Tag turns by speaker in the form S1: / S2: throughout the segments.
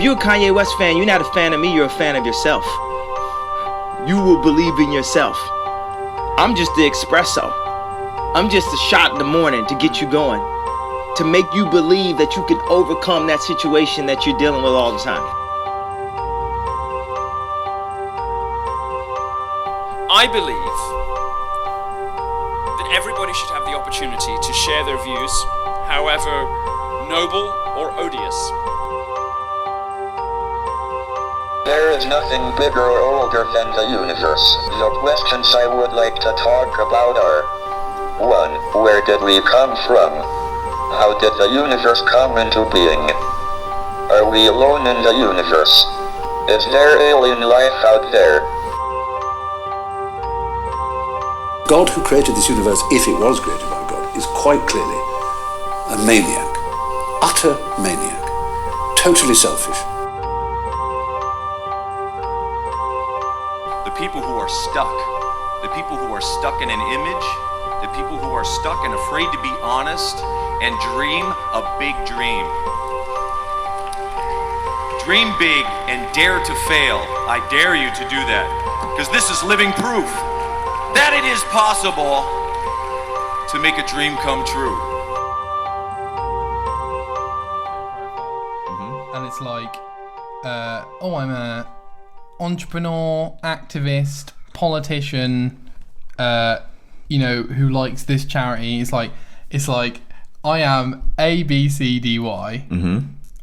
S1: If you're a Kanye West fan, you're not a fan of me, you're a fan of yourself. You will believe in yourself. I'm just the espresso. I'm just a shot in the morning to get you going, to make you believe that you can overcome that situation that you're dealing with all the time.
S2: I believe that everybody should have the opportunity to share their views, however noble or odious.
S3: There is nothing bigger or older than the universe. The questions I would like to talk about are: 1. Where did we come from? How did the universe come into being? Are we alone in the universe? Is there alien life out there?
S4: God, who created this universe, if it was created by God, is quite clearly a maniac. Utter maniac. Totally selfish.
S5: The people who are stuck in an image, the people who are stuck and afraid to be honest and dream a big dream. Dream big and dare to fail. I dare you to do that, because this is living proof that it is possible to make a dream come true.
S6: And it's like, I'm a entrepreneur, activist, politician, who likes this charity. It's like I am ABCDY,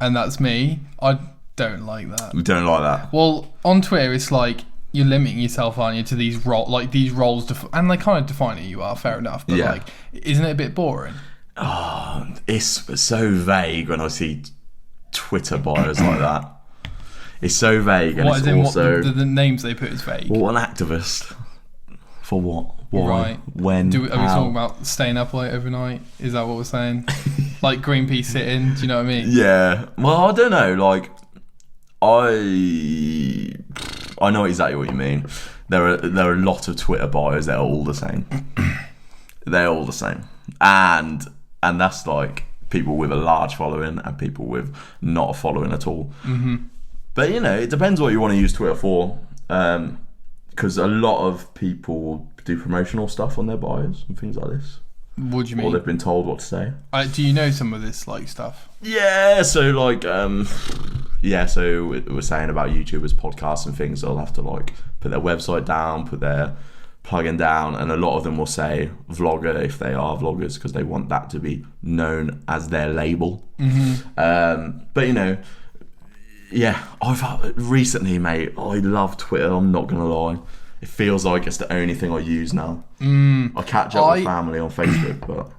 S6: and that's me. I don't like that.
S7: We don't like that.
S6: Well, on Twitter, it's like you're limiting yourself, aren't you, to these roles, and they kind of define who you are. Fair enough, but
S7: Yeah.
S6: Isn't it a bit boring?
S7: Oh, it's so vague when I see Twitter bios like that. It's so vague, and it's also
S6: the names they put is vague.
S7: What, an activist? For what? Why?
S6: Right.
S7: When?
S6: Are we talking about staying up late overnight? Is that what we're saying? Like Greenpeace sitting? Do you know what I mean?
S7: Yeah. Well, I don't know. Like, I know exactly what you mean. There are a lot of Twitter bios that are all the same. They're all the same, and that's like people with a large following and people with not a following at all. Mm-hmm. But it depends what you want to use Twitter for. Because a lot of people do promotional stuff on their bios and things like this.
S6: What do you mean?
S7: Or they've been told what to say.
S6: Do you know some of this stuff?
S7: Yeah, so so we're saying about YouTubers, podcasts and things, they'll have to put their website down, put their plugin down, and a lot of them will say vlogger if they are vloggers, because they want that to be known as their label. Mm-hmm. But yeah, I've recently, mate, I love Twitter, I'm not gonna lie. It feels like it's the only thing I use now. I catch up with family on Facebook, but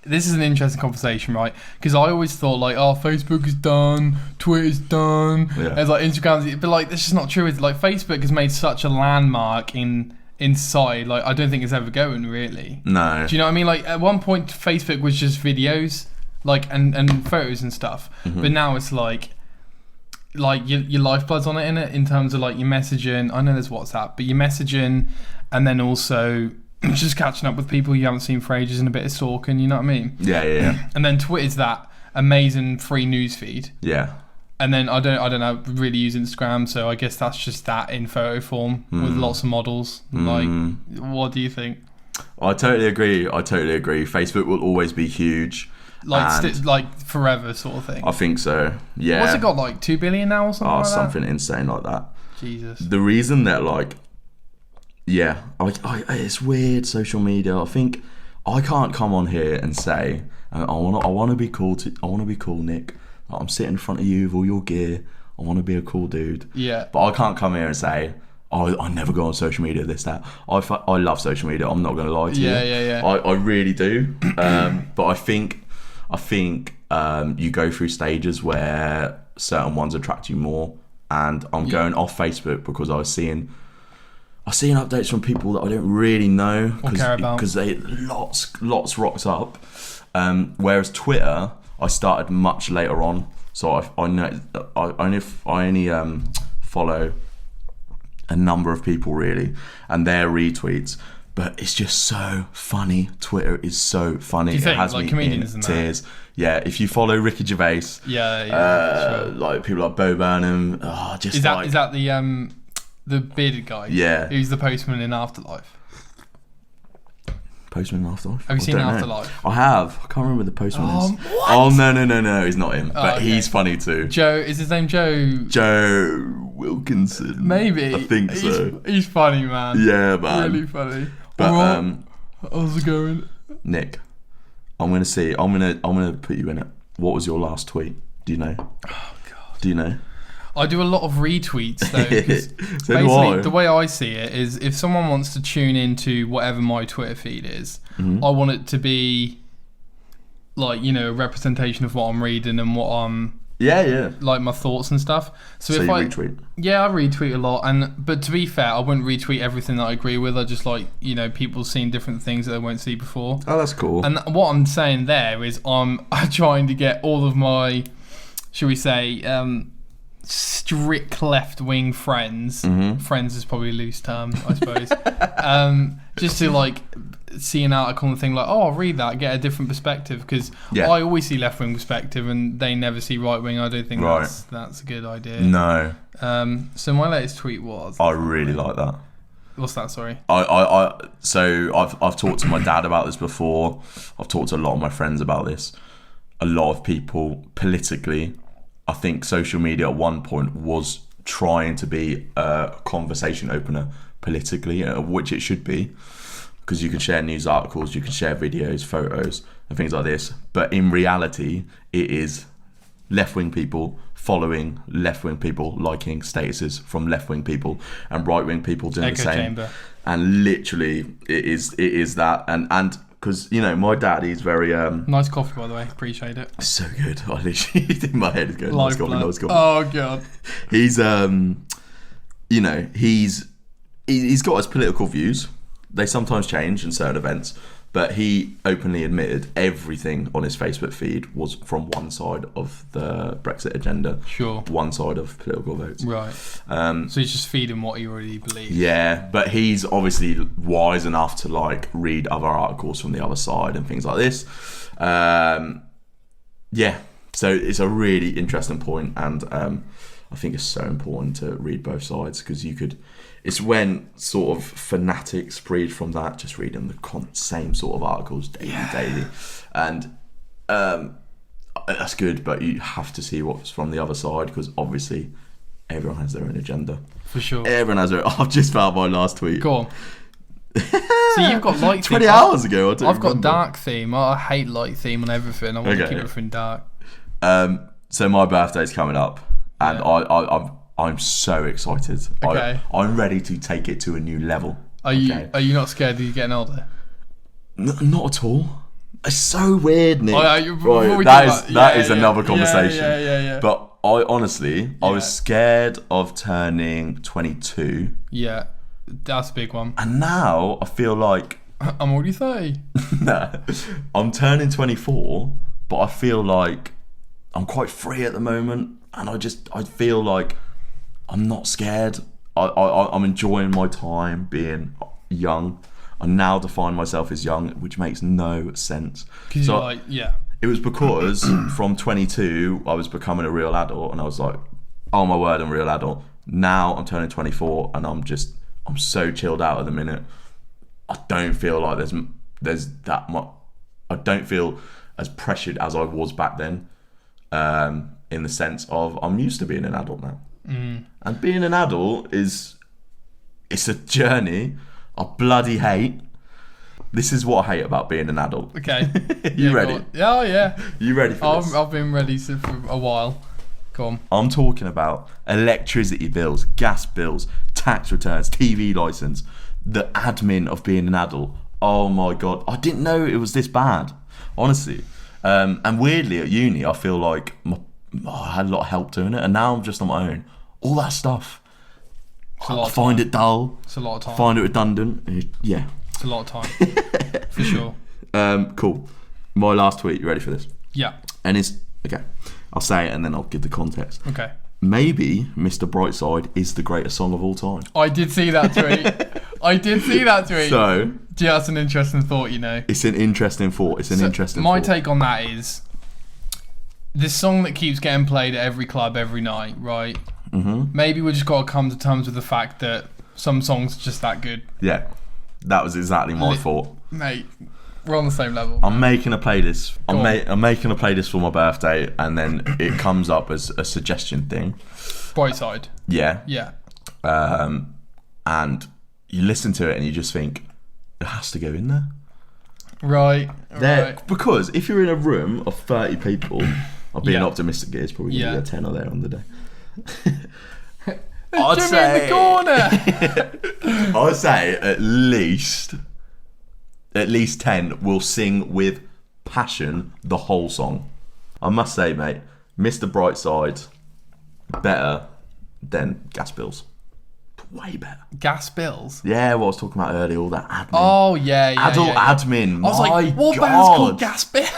S7: this is an interesting conversation, right? Because I always thought Facebook is done, Twitter's done,
S6: It's like Instagram, but that's just not true. It's like Facebook has made such a landmark inside. I don't think it's ever going, really.
S7: No.
S6: Do you know what I mean? At one point, Facebook was just videos, and photos and stuff. Mm-hmm. But now it's your lifeblood's on it, in terms of your messaging. I know there's WhatsApp, but your messaging, and then also just catching up with people you haven't seen for ages and a bit of stalking, you know what I mean?
S7: Yeah.
S6: And then Twitter's that amazing free news feed.
S7: Yeah.
S6: And then I don't really use Instagram, so I guess that's just that in photo form with lots of models. What do you think?
S7: I totally agree. Facebook will always be huge.
S6: Forever sort of thing.
S7: I think so. Yeah.
S6: What's it got, 2 billion now or something?
S7: Something insane like that.
S6: Jesus.
S7: The reason that it's weird, social media. I think I can't come on here and say I want to be cool. I want to be cool, Nick. I'm sitting in front of you with all your gear. I want to be a cool dude.
S6: Yeah.
S7: But I can't come here and say, I never go on social media, this, that. I love social media. I'm not going to lie to you.
S6: Yeah.
S7: I really do. But I think you go through stages where certain ones attract you more. And I'm going off Facebook because I was seeing updates from people that I don't really know
S6: or care about,
S7: because they lots rocks up. Whereas Twitter, I started much later on, so I know I only follow a number of people really, and their retweets. But it's just so funny. Twitter is so funny.
S6: Do you think,
S7: it has
S6: like
S7: me
S6: comedians
S7: in
S6: and that?
S7: tears. Yeah, if you follow Ricky Gervais,
S6: Sure.
S7: like people like Bo Burnham, just
S6: Is that
S7: like
S6: is that the bearded guy?
S7: Yeah.
S6: Who's the postman in Afterlife?
S7: Postman in Afterlife.
S6: Have you seen
S7: don't know.
S6: Afterlife?
S7: I have. I can't remember the postman is.
S6: What?
S7: Oh no, he's not him. But
S6: okay.
S7: he's funny too.
S6: Joe, is his name Joe?
S7: Joe Wilkinson.
S6: Maybe.
S7: I think so.
S6: He's funny, man.
S7: Yeah, man.
S6: Really funny.
S7: But
S6: Alright. How's it going?
S7: Nick, I'm gonna put you in it. What was your last tweet? Do you know?
S6: Oh God.
S7: Do you know?
S6: I do a lot of retweets though. 'Cause
S7: So do I.
S6: basically, the way I see it is, if someone wants to tune into whatever my Twitter feed is,
S7: Mm-hmm.
S6: I want it to be like, you know, a representation of what I'm reading and what I'm
S7: Yeah.
S6: like, my thoughts and stuff. So if
S7: you
S6: I
S7: retweet?
S6: yeah, I retweet a lot, but to be fair, I wouldn't retweet everything that I agree with. I just like, you know, people seeing different things that they won't see before.
S7: Oh, that's cool.
S6: And what I'm saying there is I'm trying to get all of my, should we say, strict left-wing friends.
S7: Mm-hmm.
S6: Friends is probably a loose term, I suppose. Just to like see an article and think like, oh, I'll read that, get a different perspective, because
S7: Yeah.
S6: I always see left-wing perspective and they never see right-wing. I don't think
S7: Right.
S6: that's a good idea.
S7: No,
S6: So my latest tweet was,
S7: I really like that.
S6: what's that? Sorry.
S7: So I've talked to my dad about this before. I've talked to a lot of my friends about this. A lot of people politically, I think social media at one point was trying to be a conversation opener politically, which it should be, because you can share news articles, you can share videos, photos, and things like this. But in reality, it is left-wing people following left-wing people, liking statuses from left-wing people, and right-wing people doing
S6: Echo
S7: the same.
S6: chamber.
S7: And literally, it is that, and because, you know, my dad, he's very
S6: Nice coffee, by the way. Appreciate it.
S7: so good. I literally think my head is going.
S6: Lifeblood.
S7: Nice coffee.
S6: Oh god.
S7: He's you know, he's got his political views. They sometimes change in certain events, but he openly admitted everything on his Facebook feed was from one side of the Brexit agenda.
S6: Sure.
S7: One side of political votes.
S6: Right. So he's just feeding what he already believes.
S7: Yeah, but he's obviously wise enough to like read other articles from the other side and things like this. Yeah, so it's a really interesting point, and I think it's so important to read both sides, because it's when sort of fanatics breed from that, just reading the same sort of articles daily, and that's good, but you have to see what's from the other side, because obviously everyone has their own agenda.
S6: For sure.
S7: Everyone has their. I've just found my last tweet.
S6: Go on. So you've got light
S7: 20
S6: theme.
S7: hours ago.
S6: I've got dark theme. I hate light theme on everything. I want to
S7: Okay.
S6: keep everything dark.
S7: So my birthday's coming up, and
S6: Yeah.
S7: I'm so excited.
S6: Okay.
S7: I'm ready to take it to a new level.
S6: Are you not scared of you getting older?
S7: Not at all. It's so weird, Nick.
S6: Before we
S7: That
S6: do
S7: is
S6: that-
S7: that
S6: yeah,
S7: is
S6: yeah.
S7: another conversation.
S6: Yeah.
S7: But I honestly, I was
S6: Yeah.
S7: scared of turning 22,
S6: Yeah, that's a big one.
S7: and now I feel like
S6: I'm already 30.
S7: I'm turning 24, but I feel like I'm quite free at the moment, and I feel like I'm not scared. I'm enjoying my time being young. I now define myself as young, which makes no sense.
S6: Because
S7: So
S6: you're like, yeah.
S7: it was because from 22 I was becoming a real adult, and I was like, oh my word, I'm a real adult. Now I'm turning 24, and I'm so chilled out at the minute. I don't feel like there's that much. I don't feel as pressured as I was back then, in the sense of I'm used to being an adult now. And being an adult it's a journey I bloody hate. This is what I hate about being an adult.
S6: Okay.
S7: You
S6: Yeah,
S7: ready?
S6: go on. Yeah, oh, yeah.
S7: You ready for this?
S6: I've been ready for a while. Go on.
S7: I'm talking about electricity bills, gas bills, tax returns, TV license, the admin of being an adult. Oh my god, I didn't know it was this bad, honestly. And weirdly at uni, I feel like I had a lot of help doing it, and now I'm just on my own. All that stuff, I find it dull.
S6: It's a lot of time.
S7: I find it redundant. Yeah.
S6: It's a lot of time. For sure.
S7: Cool. My last tweet. You ready for this?
S6: Yeah.
S7: And it's okay. I'll say it and then I'll give the context.
S6: Okay.
S7: Maybe Mr. Brightside is the greatest song of all time.
S6: I did see that tweet. I did see that tweet.
S7: So
S6: yeah, that's an interesting thought, you know.
S7: it's an interesting thought.
S6: My take on that is this song that keeps getting played at every club every night, right? Mm-hmm. Maybe we just got to come to terms with the fact that some songs are just that good.
S7: Yeah, that was exactly my thought.
S6: Mate, we're on the same level.
S7: I'm making a playlist. I'm making a playlist for my birthday, and then it comes up as a suggestion thing.
S6: Brightside.
S7: Yeah.
S6: Yeah.
S7: And you listen to it and you just think it has to go in there.
S6: Right.
S7: Because if you're in a room of 30 people, I'm being
S6: Yeah. Yeah.
S7: optimistic. It's probably going to be a 10 there on the day.
S6: I'd Jimmy in the corner.
S7: I'd say at least 10 will sing with passion the whole song. I must say, mate, Mr. Brightside better than Gas Bills. Way better.
S6: Gas Bills?
S7: Yeah, what I was talking about earlier, all that admin.
S6: Oh, yeah.
S7: Adult admin.
S6: I was like, what
S7: God.
S6: band's called Gas Bills?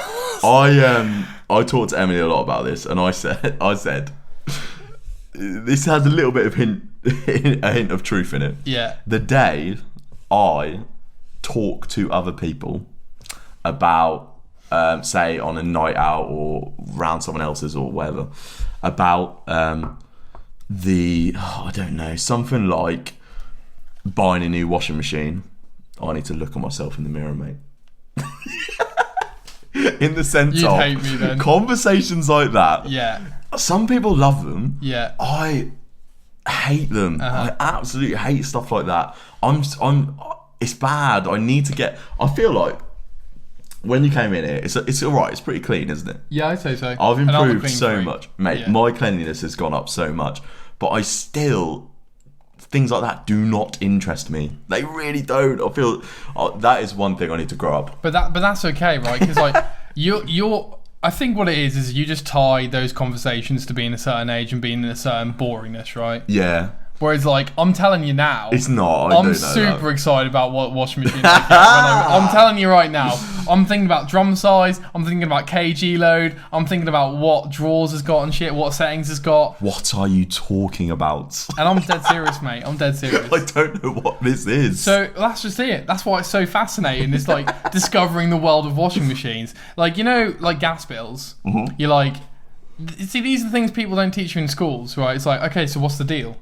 S7: I talked to Emily a lot about this, and I said this has a little bit of a hint of truth in it.
S6: Yeah.
S7: The day I talk to other people about, say, on a night out or around someone else's or whatever, about I don't know, something like buying a new washing machine, I need to look at myself in the mirror, mate. In the sense
S6: You'd
S7: of
S6: hate me then.
S7: Conversations like that.
S6: Yeah.
S7: Some people love them.
S6: Yeah.
S7: I hate them. I absolutely hate stuff like that. It's bad. I feel like when you came in here, it's all right. It's pretty clean, isn't it?
S6: Yeah, I'd say so.
S7: I've
S6: And I'm a
S7: improved
S6: clean
S7: so
S6: freak.
S7: much, mate.
S6: Yeah.
S7: My cleanliness has gone up so much, but I still, things like that do not interest me. They really don't. I feel that is one thing I need to grow up.
S6: But that's okay, right? Because like you're. I think what it is you just tie those conversations to being a certain age and being in a certain boringness, right?
S7: Yeah.
S6: Whereas, like, I'm telling you now,
S7: It's not.
S6: I'm super excited about what washing machine I get. I'm telling you right now, I'm thinking about drum size, I'm thinking about kg load, I'm thinking about what drawers has got and shit, what settings has got.
S7: What are you talking about?
S6: And I'm dead serious, mate. I'm dead serious.
S7: I don't know what this is.
S6: So that's just it. That's why it's so fascinating. It's like discovering the world of washing machines. Like, you know, like gas bills. Mm-hmm. You're like, see, these are things people don't teach you in schools, right? It's like, okay, so what's the deal?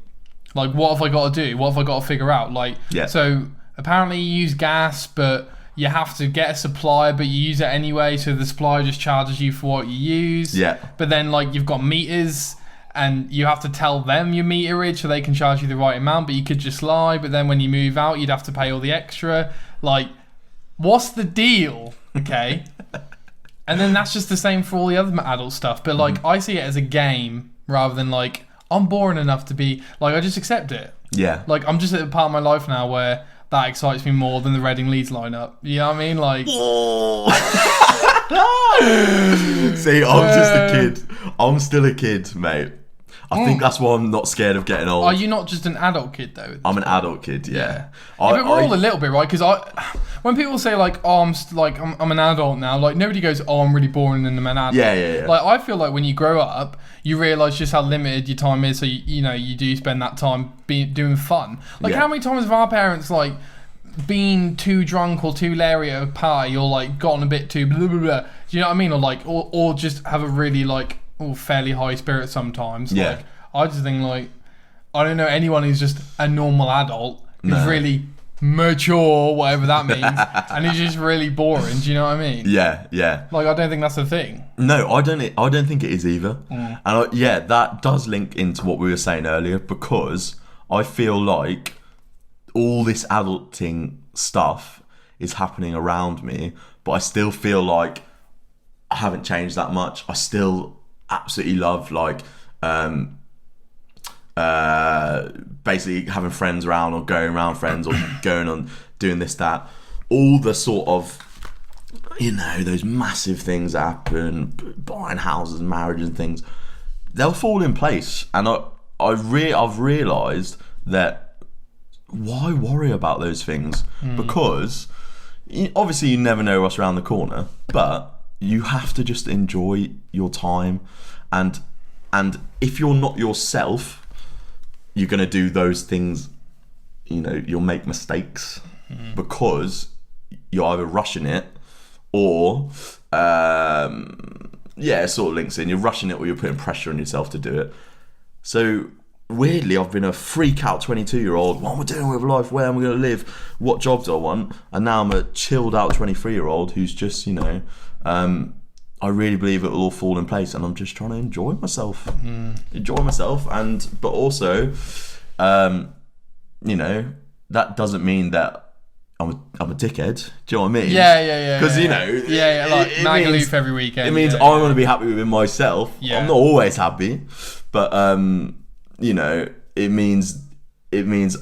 S6: Like, what have I got to do? What have I got to figure out? Like,
S7: yeah.
S6: So apparently you use gas, but you have to get a supplier, but you use it anyway. So the supplier just charges you for what you use.
S7: Yeah.
S6: But then, like, you've got meters, and you have to tell them your meterage so they can charge you the right amount. But you could just lie. But then when you move out, you'd have to pay all the extra. Like, what's the deal? Okay. And then that's just the same for all the other adult stuff. But like, I see it as a game rather than like, I'm boring enough to be like, I just accept it.
S7: Yeah.
S6: Like, I'm just at a part of my life now where that excites me more than the Reading Leeds lineup. You know what I mean? Like,
S7: see, I'm just a kid. I'm still a kid, mate. I think that's why I'm not scared of getting old.
S6: Are you not just an adult kid though?
S7: I'm an adult kid, yeah.
S6: But we're all a little bit, right? Because when people say like, "Oh, I'm an adult now," like nobody goes, "Oh, I'm really boring and I'm an adult."
S7: Yeah.
S6: Like, I feel like when you grow up, you realise just how limited your time is. So you do spend that time doing fun. Like, how many times have our parents like been too drunk or too leery at a party, or like gotten a bit too blah blah blah? Do you know what I mean? Or like, or just have a really like fairly high spirit sometimes.
S7: Yeah.
S6: Like, I just think like, I don't know anyone who's just a normal adult who's really mature, whatever that means, and is just really boring. Do you know what I mean?
S7: Yeah.
S6: Like, I don't think that's a thing.
S7: No, I don't think it is either. And that does link into what we were saying earlier, because I feel like all this adulting stuff is happening around me, but I still feel like I haven't changed that much. I still absolutely love like basically having friends around, or going around friends, or going on doing this, that, all the sort of, you know, those massive things that happen, buying houses, marriage and things, they'll fall in place. And I've realised that why worry about those things? Because obviously you never know what's around the corner, but you have to just enjoy your time, and if you're not yourself, you're going to do those things you'll make mistakes because you're either rushing it or it sort of links in. You're rushing it or you're putting pressure on yourself to do it. So weirdly, I've been a freak out 22-year-old. What am I doing with life? Where am I going to live? What jobs do I want? And now I'm a chilled out 23-year-old who's just, I really believe it will all fall in place, and I'm just trying to enjoy myself. But also, that doesn't mean that I'm a dickhead. Do you know what I mean?
S6: Yeah.
S7: Because
S6: like Magaluf every weekend.
S7: It means I want to be happy within myself. Yeah. I'm not always happy, but it means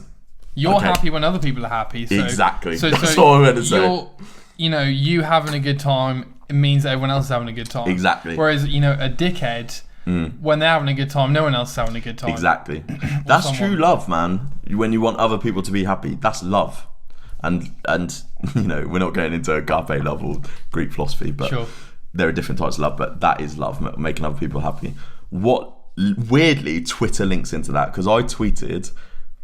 S6: you're happy when other people are happy. So,
S7: exactly. That's what I'm going to say.
S6: You having a good time, it means everyone else is having a good time.
S7: Exactly.
S6: Whereas, a dickhead, when they're having a good time, no one else is having a good time.
S7: Exactly. That's true love, man. When you want other people to be happy, that's love. And we're not getting into agape love or Greek philosophy, but
S6: sure.
S7: There are different types of love, but that is love, making other people happy. What, weirdly, Twitter links into that, because I tweeted,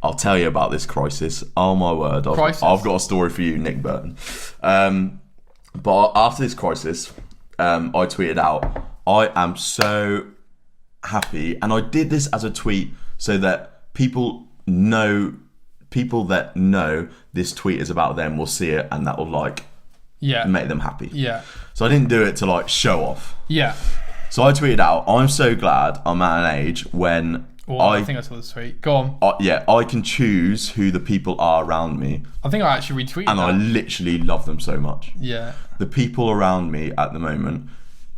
S7: I'll tell you about this crisis. Oh my word. I've got a story for you, Nick Burton. But after this crisis, I tweeted out, I am so happy. And I did this as a tweet so that people that know this tweet is about them will see it, and that will make them happy. Yeah. So I didn't do it to show off.
S6: Yeah.
S7: So I tweeted out, I'm so glad I'm at an age when
S6: I think I saw this tweet. Go on.
S7: I can choose who the people are around me.
S6: I think I actually retweeted
S7: and
S6: that.
S7: I literally love them so much.
S6: Yeah.
S7: The people around me at the moment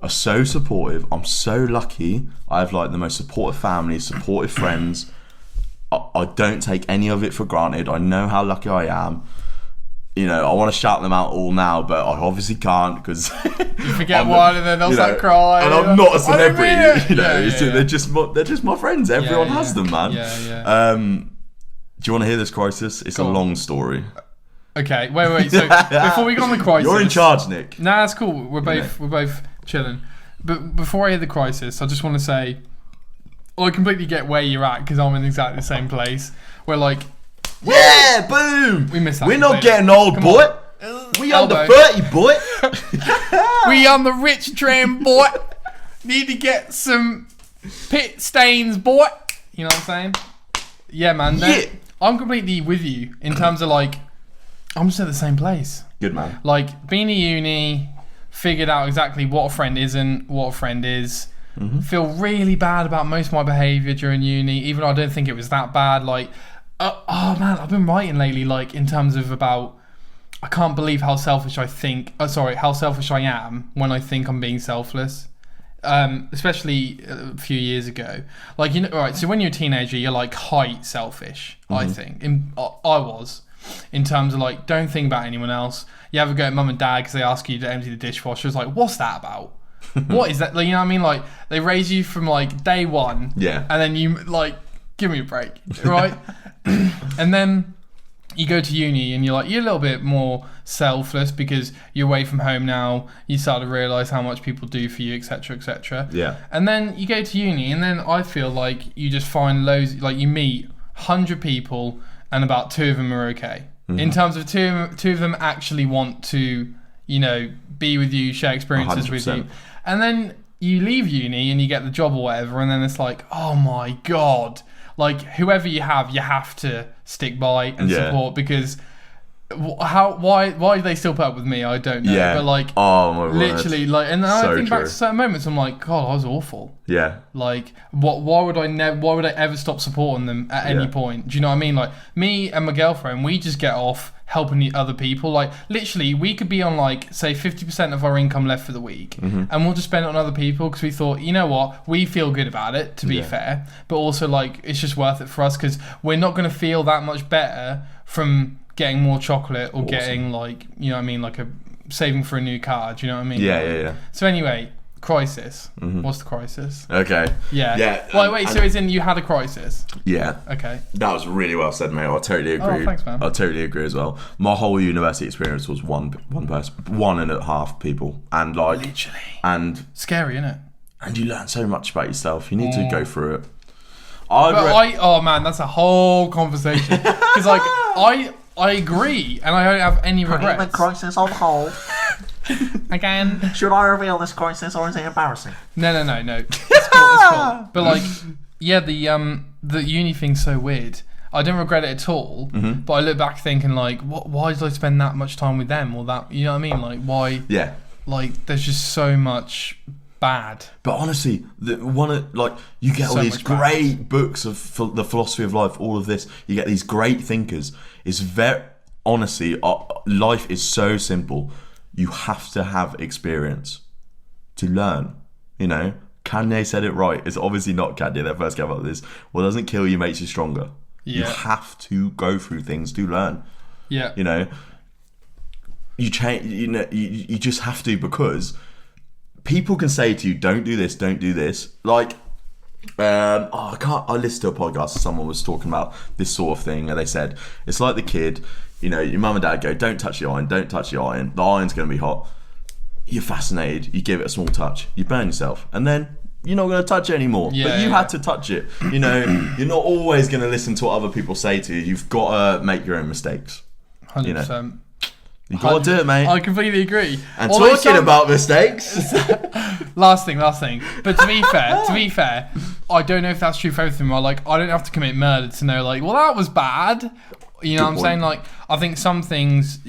S7: are so supportive. I'm so lucky. I have the most supportive family, supportive friends. I don't take any of it for granted. I know how lucky I am. I want to shout them out all now, but I obviously can't because
S6: you forget one and then they'll start crying.
S7: And I'm not a celebrity.
S6: They're
S7: just my friends. Everyone has them, man.
S6: Yeah.
S7: Do you want to hear this crisis? It's a long story.
S6: Okay, wait. So before we go on the crisis,
S7: you're in charge, Nick.
S6: Nah, that's cool. We're both chilling. But before I hear the crisis, I just want to say, I completely get where you're at because I'm in exactly the same place. Where
S7: yeah, boom!
S6: We missed that.
S7: We're not getting old, boy. We under 30, boy.
S6: We on the rich train, boy. Need to get some pit stains, boy. You know what I'm saying? Yeah, man. I'm completely with you in terms of I'm just at the same place.
S7: Good man.
S6: Being at uni, figured out exactly what a friend isn't, what a friend is. Mm-hmm. Feel really bad about most of my behaviour during uni, even though I don't think it was that bad. Oh man, I've been writing lately, in terms of about, I can't believe how selfish I am when I think I'm being selfless. Especially a few years ago. Right, so when you're a teenager, you're height selfish, mm-hmm. I think. I was. In terms of don't think about anyone else. You have a go at mum and dad because they ask you to empty the dishwasher. It's what's that about? What is that? You know what I mean? They raise you from day one.
S7: Yeah.
S6: And then you give me a break, right? And then you go to uni and you're a little bit more selfless because you're away from home now. You start to realise how much people do for you, etc., etc.
S7: Yeah.
S6: And then you go to uni, and then I feel you just find loads. You meet 100 people, and about 2 of them are okay. Mm-hmm. In terms of two of them actually want to, be with you, share experiences 100%. With you, and then you leave uni and you get the job or whatever, and then it's oh my god. Whoever you have to stick by and support because why do they still put up with me? I don't know.
S7: Yeah.
S6: But
S7: oh my
S6: literally,
S7: word.
S6: And then
S7: so
S6: I think
S7: true.
S6: back to certain moments, I'm God, I was awful.
S7: Yeah.
S6: Why would I ever stop supporting them at any point? Do you know what I mean? Me and my girlfriend, we just get off helping the other people. Literally, we could be on say 50% of our income left for the week, mm-hmm. and we'll just spend it on other people because we thought, you know what, we feel good about it, to be fair, but also it's just worth it for us because we're not going to feel that much better from getting more chocolate or getting you know what I mean, a saving for a new car. Do you know what I mean?
S7: Yeah.
S6: So anyway, crisis. Mm-hmm. What's the crisis?
S7: Okay.
S6: Yeah. Wait. So you had a crisis?
S7: Yeah.
S6: Okay.
S7: That was really well said, mate. I totally agree.
S6: Oh, thanks, man.
S7: I totally agree as well. My whole university experience was one person, 1.5 people, and
S6: literally,
S7: and
S6: scary, isn't it?
S7: And you learn so much about yourself. You need to go through it.
S6: Oh man, that's a whole conversation. Because I agree, and I don't have any regrets.
S8: The crisis on hold.
S6: Again.
S8: Should I reveal this crisis, or is it embarrassing?
S6: No. It's cool. But like, yeah, the uni thing's so weird. I don't regret it at all.
S7: Mm-hmm.
S6: But I look back thinking like, why did I spend that much time with them or that? You know what I mean? Like, why?
S7: Yeah.
S6: Like, there's just so much bad.
S7: But honestly, you get all
S6: So
S7: these
S6: much bad.
S7: great books of the philosophy of life, all of this. You get these great thinkers. It's honestly, life is so simple. You have to have experience to learn. You know, Kanye said it right. It's obviously not Kanye that first came up with this. What doesn't kill you makes you stronger. You
S6: Yeah.
S7: have to go through things to learn.
S6: Yeah.
S7: You know, you change. You know, you just have to, because people can say to you, "Don't do this, don't do this." Like, I listened to a podcast. Someone was talking about this sort of thing, and they said it's like the kid. You know, your mum and dad go, "Don't touch the iron, don't touch the iron. The iron's going to be hot." You're fascinated. You give it a small touch. You burn yourself, and then you're not going to touch it anymore.
S6: Yeah,
S7: but you
S6: yeah.
S7: had to touch it. You know, you're not always going to listen to what other people say to you. You've got to make your own mistakes.
S6: 100%.
S7: You got to do it, mate.
S6: I completely agree.
S7: And
S6: Although
S7: talking about mistakes.
S6: Last thing. But to be fair, I don't know if that's true for everything. Like, I don't have to commit murder to know, like, well, that was bad. You know what I'm saying? Like, I think some things,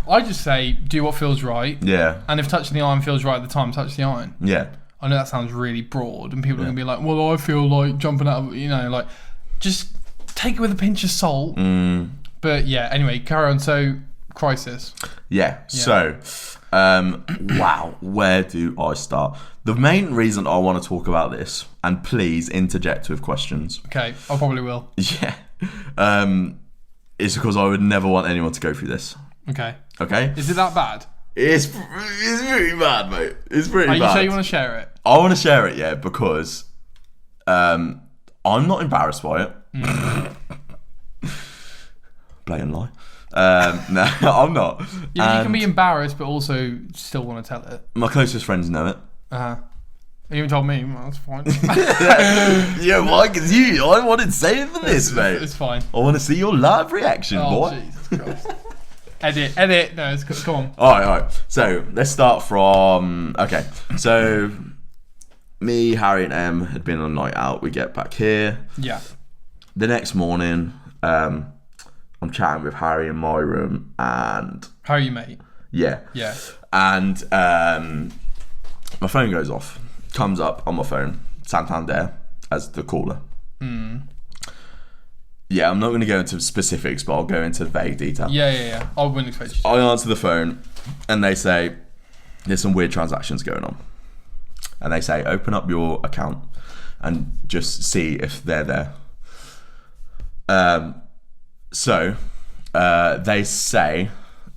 S6: I just say, do what feels right.
S7: Yeah.
S6: And if touching the iron feels right at the time, touch the iron.
S7: Yeah.
S6: I know that sounds really broad, and people are going to be like, well, I feel like jumping out of, you know, like, just take it with a pinch of salt. But yeah, anyway, carry on. So, crisis.
S7: Yeah. So, wow, where do I start? The main reason I want to talk about this, and please interject with questions.
S6: Okay, I probably will.
S7: Yeah. Is because I would never want anyone to go through this.
S6: Okay.
S7: Okay?
S6: Is it that bad?
S7: It's pretty bad, mate. It's pretty
S6: Are
S7: bad.
S6: you sure you want to share it?
S7: I want to share it, yeah, because I'm not embarrassed by it. Blatant lie. No, I'm not.
S6: Yeah, you can
S7: And
S6: be embarrassed, but also still want to tell it.
S7: my closest friends know it.
S6: You even told me. Well, that's fine.
S7: Yeah, why? Because I wanted to say it for this, mate.
S6: It's fine.
S7: I want to see your live reaction,
S6: Oh,
S7: boy.
S6: Jesus Christ. Edit. No, it's cool. Come on.
S7: All right. So let's start from. Okay. So me, Harry, and Em had been on a night out. We get back here.
S6: Yeah.
S7: The next morning, I'm chatting with Harry in my room, and
S6: How are you, mate?
S7: yeah, and my phone goes off. Comes up on my phone, Santander as the caller. Yeah, I'm not going to go into specifics, but I'll go into vague detail.
S6: Yeah. I wouldn't expect you to.
S7: I answer the phone, and they say, there's some weird transactions going on. And they say, open up your account and just see if they're there. So they say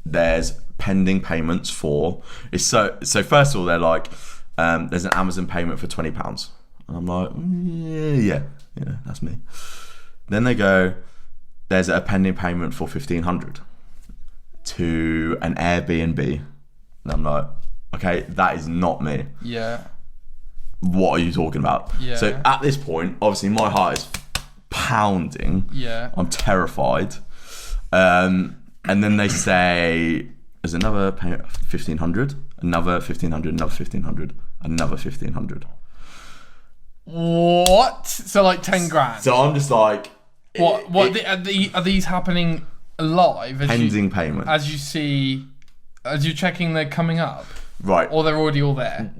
S7: there's pending payments for... So first of all, they're like, there's an Amazon payment for £20. And I'm like, yeah, that's me. Then they go, there's a pending payment for £1,500 to an Airbnb. And I'm like, okay, that is not me.
S6: Yeah.
S7: What are you talking about?
S6: Yeah.
S7: So at this point, obviously my heart is pounding.
S6: Yeah.
S7: I'm terrified. And then they say, there's another payment, £1,500, another £1,500, another £1,500, another £1,500.
S6: What? So like 10 grand.
S7: So I'm just like,
S6: What? Are these happening live?
S7: pending payment.
S6: As you're checking they're coming up,
S7: Right.
S6: or they're already all there.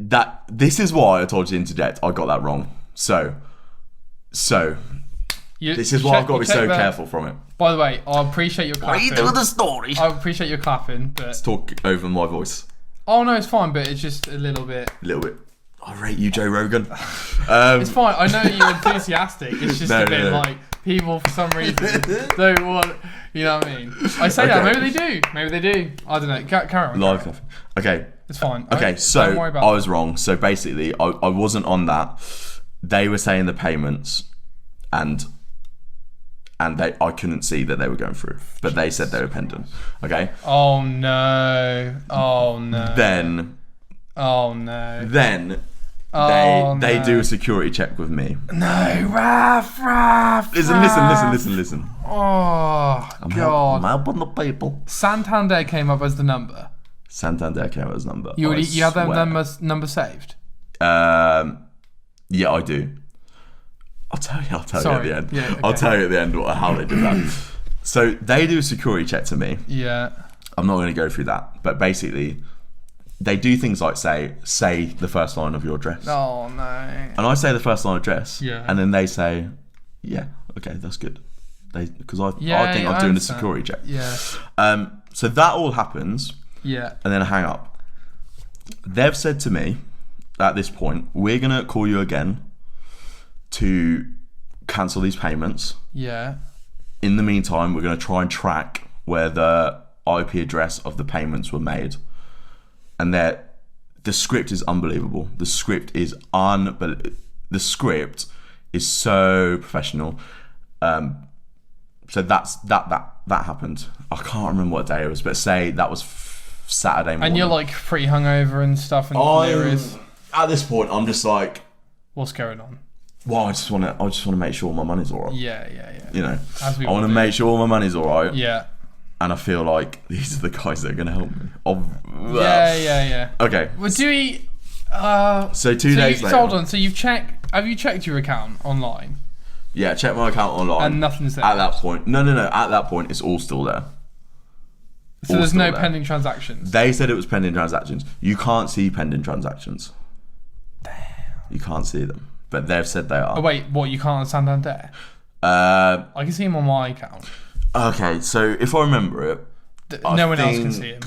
S7: This is why I told you to interject. I got that wrong. So this is why I've got to be so careful from it.
S6: By the way, I appreciate your clapping.
S7: the story.
S6: I appreciate your clapping, but
S7: Talk over my voice
S6: oh no, it's fine. But it's just a little bit.
S7: a little bit. I rate you, Joe Rogan.
S6: It's fine. I know you're enthusiastic. It's just
S7: No,
S6: a bit
S7: no.
S6: like people for some reason don't want. You know what I mean? I say that.
S7: Okay.
S6: Maybe they do. I don't know. Carry on.
S7: Live coffee. Okay.
S6: It's fine.
S7: Okay. So
S6: Don't worry about
S7: I was wrong. So basically, I wasn't on that. They were saying the payments, and I couldn't see that they were going through, but they said they were pending. Okay.
S6: Oh no.
S7: Then they do a security check with me.
S6: No, Raph.
S7: Listen.
S6: Oh, God.
S7: I'm helping the people.
S6: Santander came up as the number.
S7: Santander came out as number.
S6: You had
S7: swear.
S6: that number saved?
S7: Yeah, I do. I'll tell you at the end.
S6: Yeah, okay.
S7: I'll tell you at the end how they did that. So they do a security check to me.
S6: Yeah.
S7: I'm not going to go through that, but basically, they do things like say the first line of your address.
S6: Oh, no.
S7: And I say the first line of address.
S6: Yeah.
S7: And then they say, yeah, okay, that's good. Because I think
S6: I
S7: I'm doing a
S6: understand.
S7: security check.
S6: Yeah.
S7: So that all happens.
S6: Yeah.
S7: And then I hang up. They've said to me at this point, we're going to call you again to cancel these payments.
S6: Yeah.
S7: In the meantime, we're going to try and track where the IP address of the payments were made. And the script is unbelievable. The script is so professional. So that happened. I can't remember what day it was, but say that was Saturday morning.
S6: And you're like pretty hungover and stuff, and delirious.
S7: At this point, I'm just like,
S6: What's going on?
S7: well, I just want to make sure my money's alright.
S6: Yeah.
S7: You know,
S6: As we
S7: I want
S6: all
S7: to
S6: do.
S7: make sure my money's alright.
S6: Yeah.
S7: And I feel like these are the guys that are going to help me.
S6: Yeah.
S7: Okay.
S6: Well, do we?
S7: So 2 days later.
S6: Hold on. So have you checked your account online?
S7: Yeah, check my account online.
S6: And nothing's there.
S7: At that point. No. At that point, it's all still there.
S6: So
S7: All
S6: there's
S7: still
S6: no
S7: there.
S6: pending transactions.
S7: They said it was pending transactions. You can't see pending transactions.
S6: Damn.
S7: You can't see them. But they've said they are.
S6: Oh wait, what? You can't on Santander?
S7: Uh,
S6: I can see him on my account.
S7: okay, so if I remember it,
S6: No one else can see him.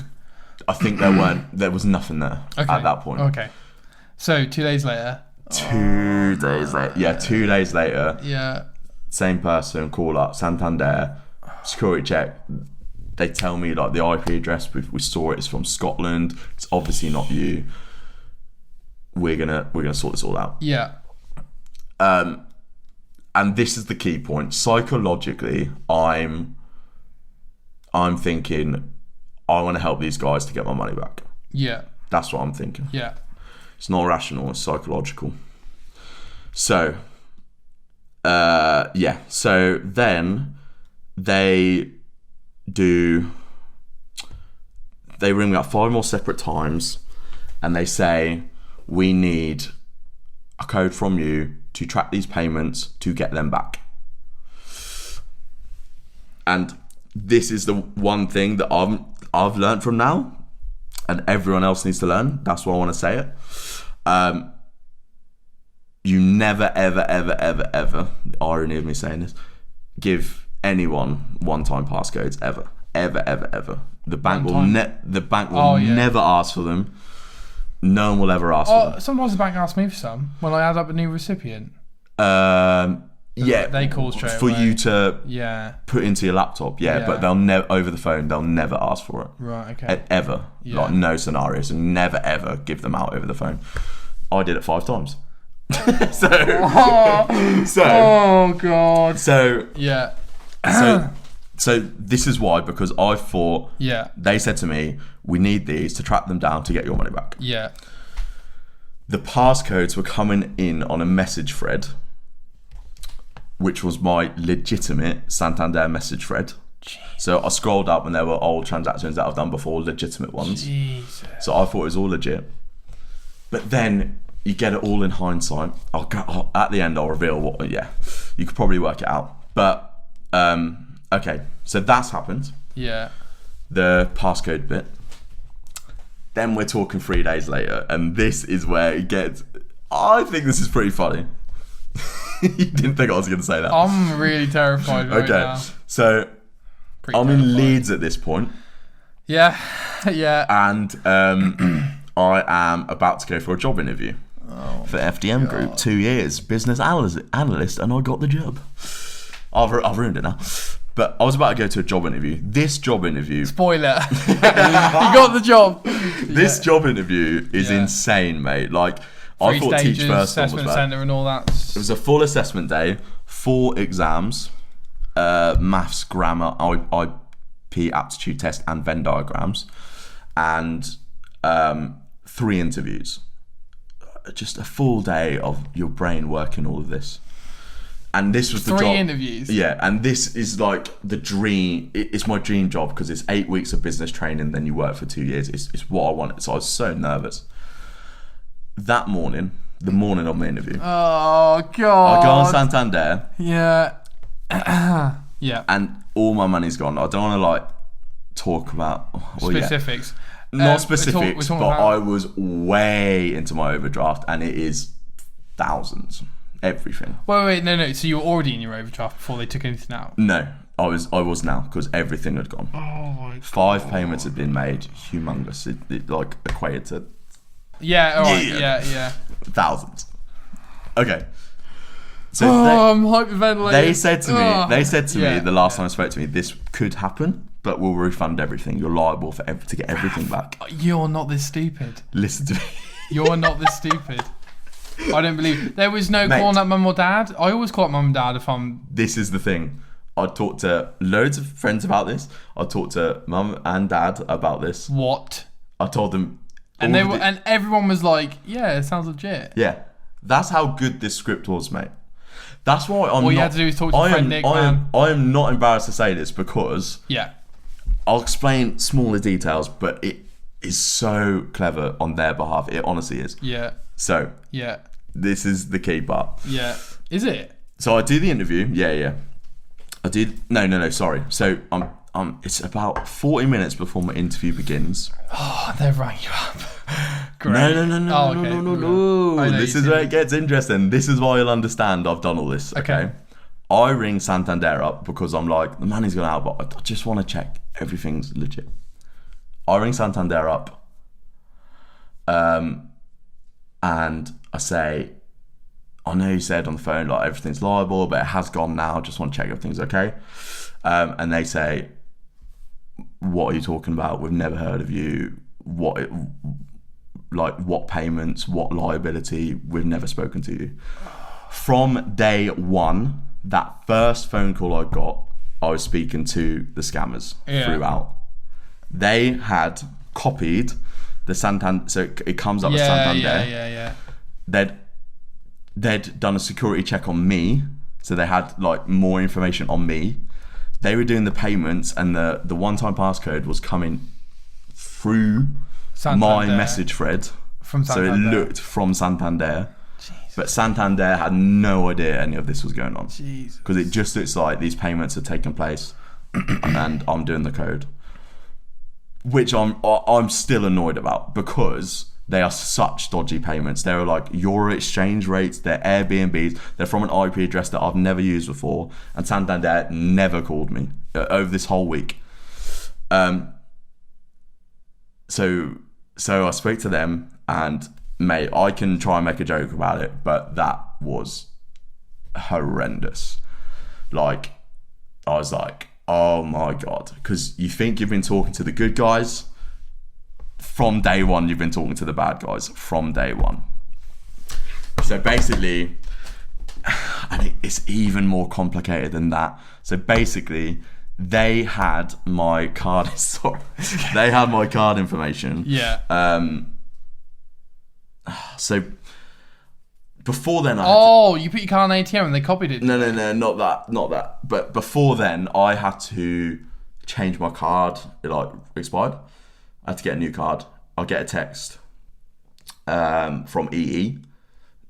S7: I think there was nothing there
S6: Okay.
S7: at that point.
S6: Okay. So 2 days later.
S7: 2 days later. Yeah, 2 days later.
S6: Yeah.
S7: Same person, call up Santander, security check. They tell me like the IP address we saw it's from Scotland. It's obviously not you. We're gonna sort this all out.
S6: Yeah.
S7: And this is the key point. Psychologically, I'm thinking I want to help these guys to get my money back.
S6: Yeah.
S7: That's what I'm thinking.
S6: Yeah.
S7: It's not rational, it's psychological. So, yeah. So then they ring me up 5 more separate times and they say, we need a code from you to track these payments to get them back. And this is the one thing that I've learned from now, and everyone else needs to learn. That's why I want to say it. You never, ever, ever, ever, ever, the irony of me saying this, give anyone one-time passcodes ever, ever, ever, ever. The bank will never ask for them. No one will ever ask for them.
S6: Sometimes the bank asks me for some when I add up a new recipient.
S7: Yeah,
S6: They call straight
S7: for
S6: away.
S7: you to
S6: Yeah.
S7: put into your laptop. Yeah, but they'll never over the phone. They'll never ask for it.
S6: Right. Okay.
S7: Ever.
S6: Yeah.
S7: Like no scenarios, and never ever give them out over the phone. I did it 5 times.
S6: Oh God.
S7: So
S6: Yeah.
S7: so this is why, because I thought
S6: Yeah.
S7: they said to me, we need these to track them down to get your money back.
S6: Yeah.
S7: The passcodes were coming in on a message thread, which was my legitimate Santander message thread.
S6: Jeez.
S7: So I scrolled up and there were old transactions that I've done before, legitimate ones.
S6: Jesus.
S7: So I thought it was all legit. But then you get it all in hindsight. At the end I'll reveal what, yeah, you could probably work it out. But, okay, so that's happened.
S6: Yeah.
S7: The passcode bit. Then we're talking 3 days later, and this is where it gets, I think this is pretty funny. You didn't think I was going to say that.
S6: I'm really terrified right now.
S7: So
S6: Pretty
S7: I'm
S6: terrified.
S7: in Leeds at this point,
S6: Yeah. Yeah.
S7: and I am about to go for a job interview for FDM Group. 2 years, business analyst, and I got the job. I've ruined it now. But I was about to go to a job interview. This job interview...
S6: Spoiler. You got the job.
S7: This job interview is insane, mate. Like, I
S6: 3
S7: thought
S6: stages,
S7: Teach First One was
S6: assessment
S7: bad.
S6: centre and all that.
S7: It was a full assessment day, 4 exams, maths, grammar, IP aptitude test, and Venn diagrams, and 3 interviews. Just a full day of your brain working all of this. And this was the
S6: 3
S7: job.
S6: interviews.
S7: Yeah, and this is like the dream. It's my dream job because it's 8 weeks of business training, then you work for 2 years. It's what I wanted. So I was so nervous. That morning, the morning of my interview,
S6: Oh god.
S7: I go on Santander.
S6: Yeah. Yeah.
S7: And all my money's gone. I don't want to like talk about
S6: Specifics.
S7: Not specifics,
S6: we're talking
S7: but
S6: about-
S7: I was way into my overdraft, and it is thousands. Everything.
S6: Wait, no. So you were already in your overdraft before they took anything out?
S7: No, I was now because everything had gone.
S6: Oh my god.
S7: 5 payments had been made, humongous. It like equated to
S6: Yeah, alright, yeah.
S7: thousands. Okay. So
S6: I'm hyperventilating.
S7: they said to me,
S6: Yeah.
S7: the last time I spoke to me, this could happen, but we'll refund everything. You're liable for to get everything back.
S6: You're not this stupid.
S7: Listen to me.
S6: You're not this stupid. I don't believe there was no
S7: Mate.
S6: calling up mum or dad. I always call up mum and dad if I'm.
S7: This is the thing. I talked to loads of friends about this. I talked to mum and dad about this.
S6: What?
S7: I told them,
S6: And
S7: all
S6: they were,
S7: the-
S6: and everyone was like, "Yeah, it sounds legit."
S7: yeah, that's how good this script was, mate. That's why I'm.
S6: All you
S7: not,
S6: had to do was talk to your friend Nick, man.
S7: I am not embarrassed to say this because
S6: Yeah.
S7: I'll explain smaller details, but it is so clever on their behalf. It honestly is.
S6: Yeah.
S7: So
S6: Yeah.
S7: this is the key part.
S6: Yeah. Is it?
S7: So I do the interview. Yeah. I did. No. Sorry. So it's about 40 minutes before my interview begins.
S6: Oh, they rang you up. Great.
S7: No.
S6: Oh, okay. I know
S7: This
S6: you
S7: is
S6: said
S7: where it gets interesting. This is why you'll understand I've done all this. Okay. I ring Santander up because I'm like, the money's gone out, but I just want to check everything's legit. I ring Santander up, and I say, I know you said on the phone like everything's liable, but it has gone now. Just want to check everything's okay. And they say, what are you talking about? We've never heard of you. What payments, what liability? We've never spoken to you. From day one, that first phone call I got, I was speaking to the scammers throughout. They had copied the Santander, so it comes up as Santander.
S6: Yeah.
S7: They'd done a security check on me, so they had like more information on me. They were doing the payments, and the one-time passcode was coming through my message thread.
S6: From
S7: So it
S6: Santander.
S7: looked from Santander. But Santander had no idea any of this was going on.
S6: Jesus.
S7: Because it just looks like these payments are taking place and I'm doing the code. Which I'm still annoyed about because they are such dodgy payments. They're like Euro exchange rates, they're Airbnbs, they're from an IP address that I've never used before, and Santander never called me over this whole week. So I spoke to them, and mate, I can try and make a joke about it, but that was horrendous. Like, I was like, oh my god, because you think you've been talking to the good guys. From day one, you've been talking to the bad guys. From day one. So basically, and it's even more complicated than that. So basically, they had my card. Sorry, they had my card information.
S6: Yeah.
S7: So before then,
S6: You put your card on ATM and they copied it.
S7: No, not that. But before then, I had to change my card. It like expired. I had to get a new card. I'll get a text from EE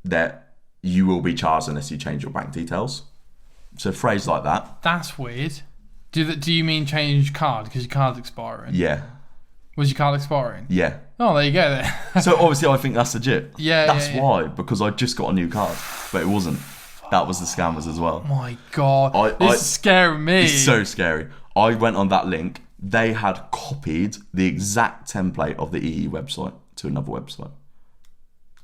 S7: that you will be charged unless you change your bank details. So a phrase like that.
S6: That's weird. Do you mean change card because your card's expiring?
S7: Yeah.
S6: Was your card expiring?
S7: Yeah.
S6: Oh, there you go then.
S7: So obviously I think that's legit.
S6: Yeah,
S7: That's
S6: yeah.
S7: why, because I just got a new card, but it wasn't. That was the scammers as well.
S6: My God. This is scaring me.
S7: It's so scary. I went on that link. They had copied the exact template of the EE website to another website.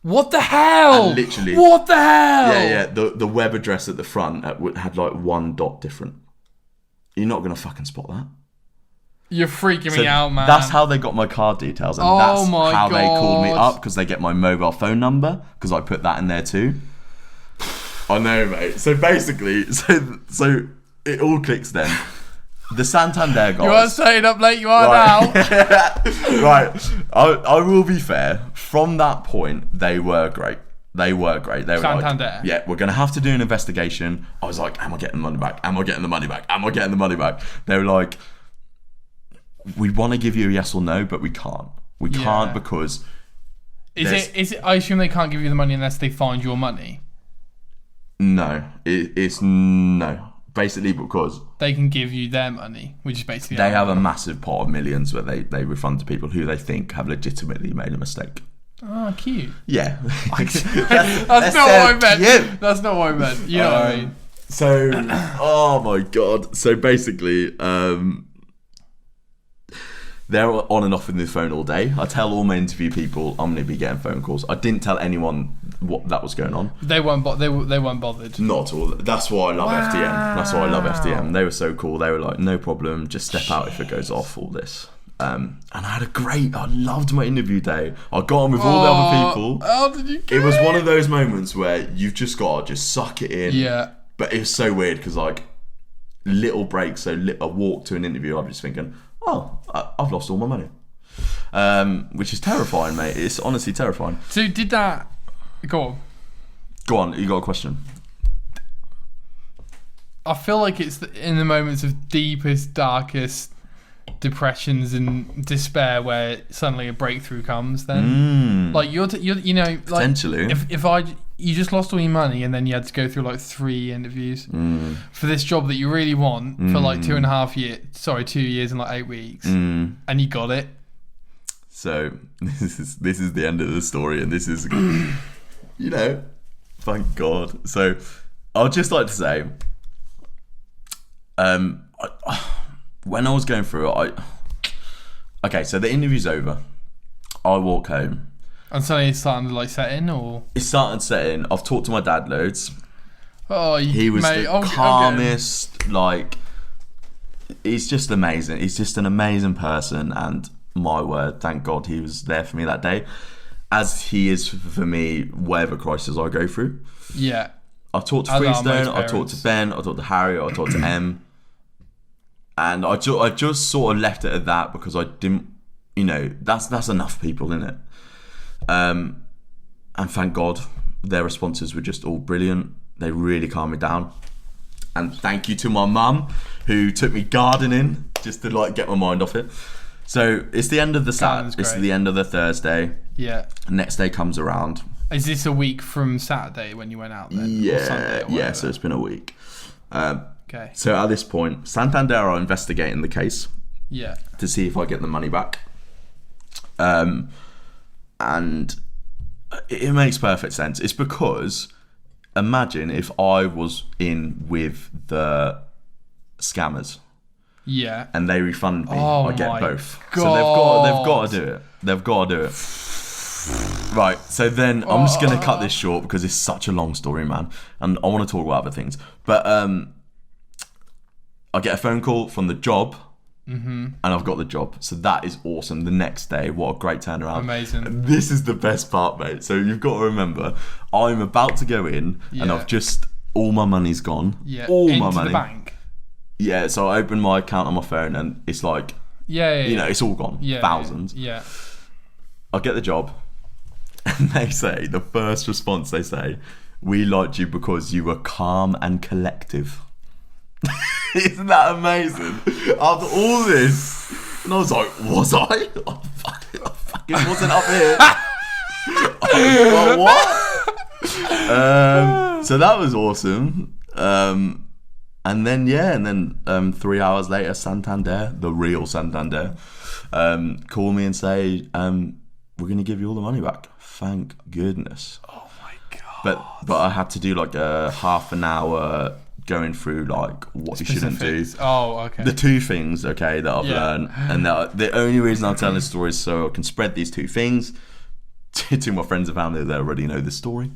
S6: What the hell?
S7: And literally.
S6: What the hell?
S7: Yeah. The web address at the front had like one dot different. You're not going to fucking spot that.
S6: You're freaking me out, man.
S7: That's how they got my card details, and
S6: Oh
S7: that's
S6: my
S7: how they called me
S6: God.
S7: up, because they get my mobile phone number, because I put that in there too. I know, mate. So basically, so it all clicks then. The Santander guys.
S6: You are staying up late, you are
S7: Right.
S6: now.
S7: Right. I will be fair. From that point, they were great. They were great. They were
S6: Santander.
S7: like, yeah, we're going to have to do an investigation. I was like, am I getting the money back? Am I getting the money back? Am I getting the money back? They were like, we want to give you a yes or no, but we can't. We can't because...
S6: Is it? I assume they can't give you the money unless they find your money.
S7: No. It's no. Basically because...
S6: They can give you their money, which is basically...
S7: They have a massive pot of millions where they refund to people who they think have legitimately made a mistake.
S6: Oh, cute.
S7: Yeah.
S6: That's not what I meant.
S7: Cute.
S6: That's not what I meant. You know what I mean?
S7: So, oh my God. So basically, they're on and off in the phone all day. I tell all my interview people I'm going to be getting phone calls. I didn't tell anyone what that was going on.
S6: They weren't bothered.
S7: Not at all. That's why I love FDM. That's why I love FDM. They were so cool. They were like, no problem, just step out if it goes off, all this. And I loved my interview day. I got on with all the other people.
S6: How did you get
S7: it was one of those moments where you've just got to just suck it in.
S6: Yeah.
S7: But it was so weird because like little breaks, a walk to an interview, I'm just thinking, oh, I've lost all my money. Which is terrifying, mate. It's honestly terrifying.
S6: So did that... Go on.
S7: Go on, you got a question?
S6: I feel like it's in the moments of deepest, darkest depressions and despair where suddenly a breakthrough comes. Then, like you're you know, like
S7: potentially,
S6: if you just lost all your money and then you had to go through like 3 interviews for this job that you really want for like 2 years and like 8 weeks, and you got it.
S7: So this is the end of the story, and this is, you know, thank God. So I'd just like to say, when I was going through it, okay, so the interview's over. I walk home.
S6: And suddenly it's starting to like set in, or?
S7: It's starting to set in. I've talked to my dad loads.
S6: Oh,
S7: he was the calmest, like, he's just amazing. He's just an amazing person, and my word, thank God he was there for me that day. As he is for me, whatever crisis I go through.
S6: Yeah.
S7: I've talked to Freestone, I've talked to Ben, I've talked to Harry, I've talked to Em. And I just sort of left it at that because I didn't, you know, that's enough people, innit? And thank God their responses were just all brilliant. They really calmed me down. And thank you to my mum who took me gardening just to like get my mind off it. So it's the end of the Saturday. It's the end of the Thursday.
S6: Yeah.
S7: Next day comes around.
S6: Is this a week from Saturday when you went out then?
S7: Yeah, so it's been a week.
S6: Okay.
S7: So at this point, Santander are investigating the case.
S6: Yeah.
S7: To see if I get the money back. And it makes perfect sense. It's because imagine if I was in with the scammers.
S6: Yeah.
S7: And they refund me.
S6: Oh,
S7: I get
S6: my
S7: both.
S6: God.
S7: So they've got to do it. They've got to do it. Right, so then I'm just going to cut this short because it's such a long story, man. And I want to talk about other things. But I get a phone call from the job. And I've got the job. So that is awesome. The next day, what a great turnaround.
S6: Amazing.
S7: And this is the best part, mate. So you've got to remember, I'm about to go in and I've just, all my money's gone.
S6: Yeah.
S7: All
S6: Into
S7: my money.
S6: the bank.
S7: Yeah, so I open my account on my phone and it's like, you know, it's all gone. Thousands.
S6: Yeah.
S7: I get the job and they say, the first response they say, we liked you because you were calm and collective. Isn't that amazing? After all this, and I was like, was I? I fucking wasn't up here. What? So that was awesome. And then 3 hours later, Santander, the real Santander, call me and say, we're going to give you all the money back. Thank goodness.
S6: Oh my God.
S7: But I had to do like a half an hour going through like what you shouldn't do.
S6: Oh, okay.
S7: The 2 things, okay, that I've learned, and the only reason I'm telling this story is so I can spread these 2 things to my friends and family that already know this story.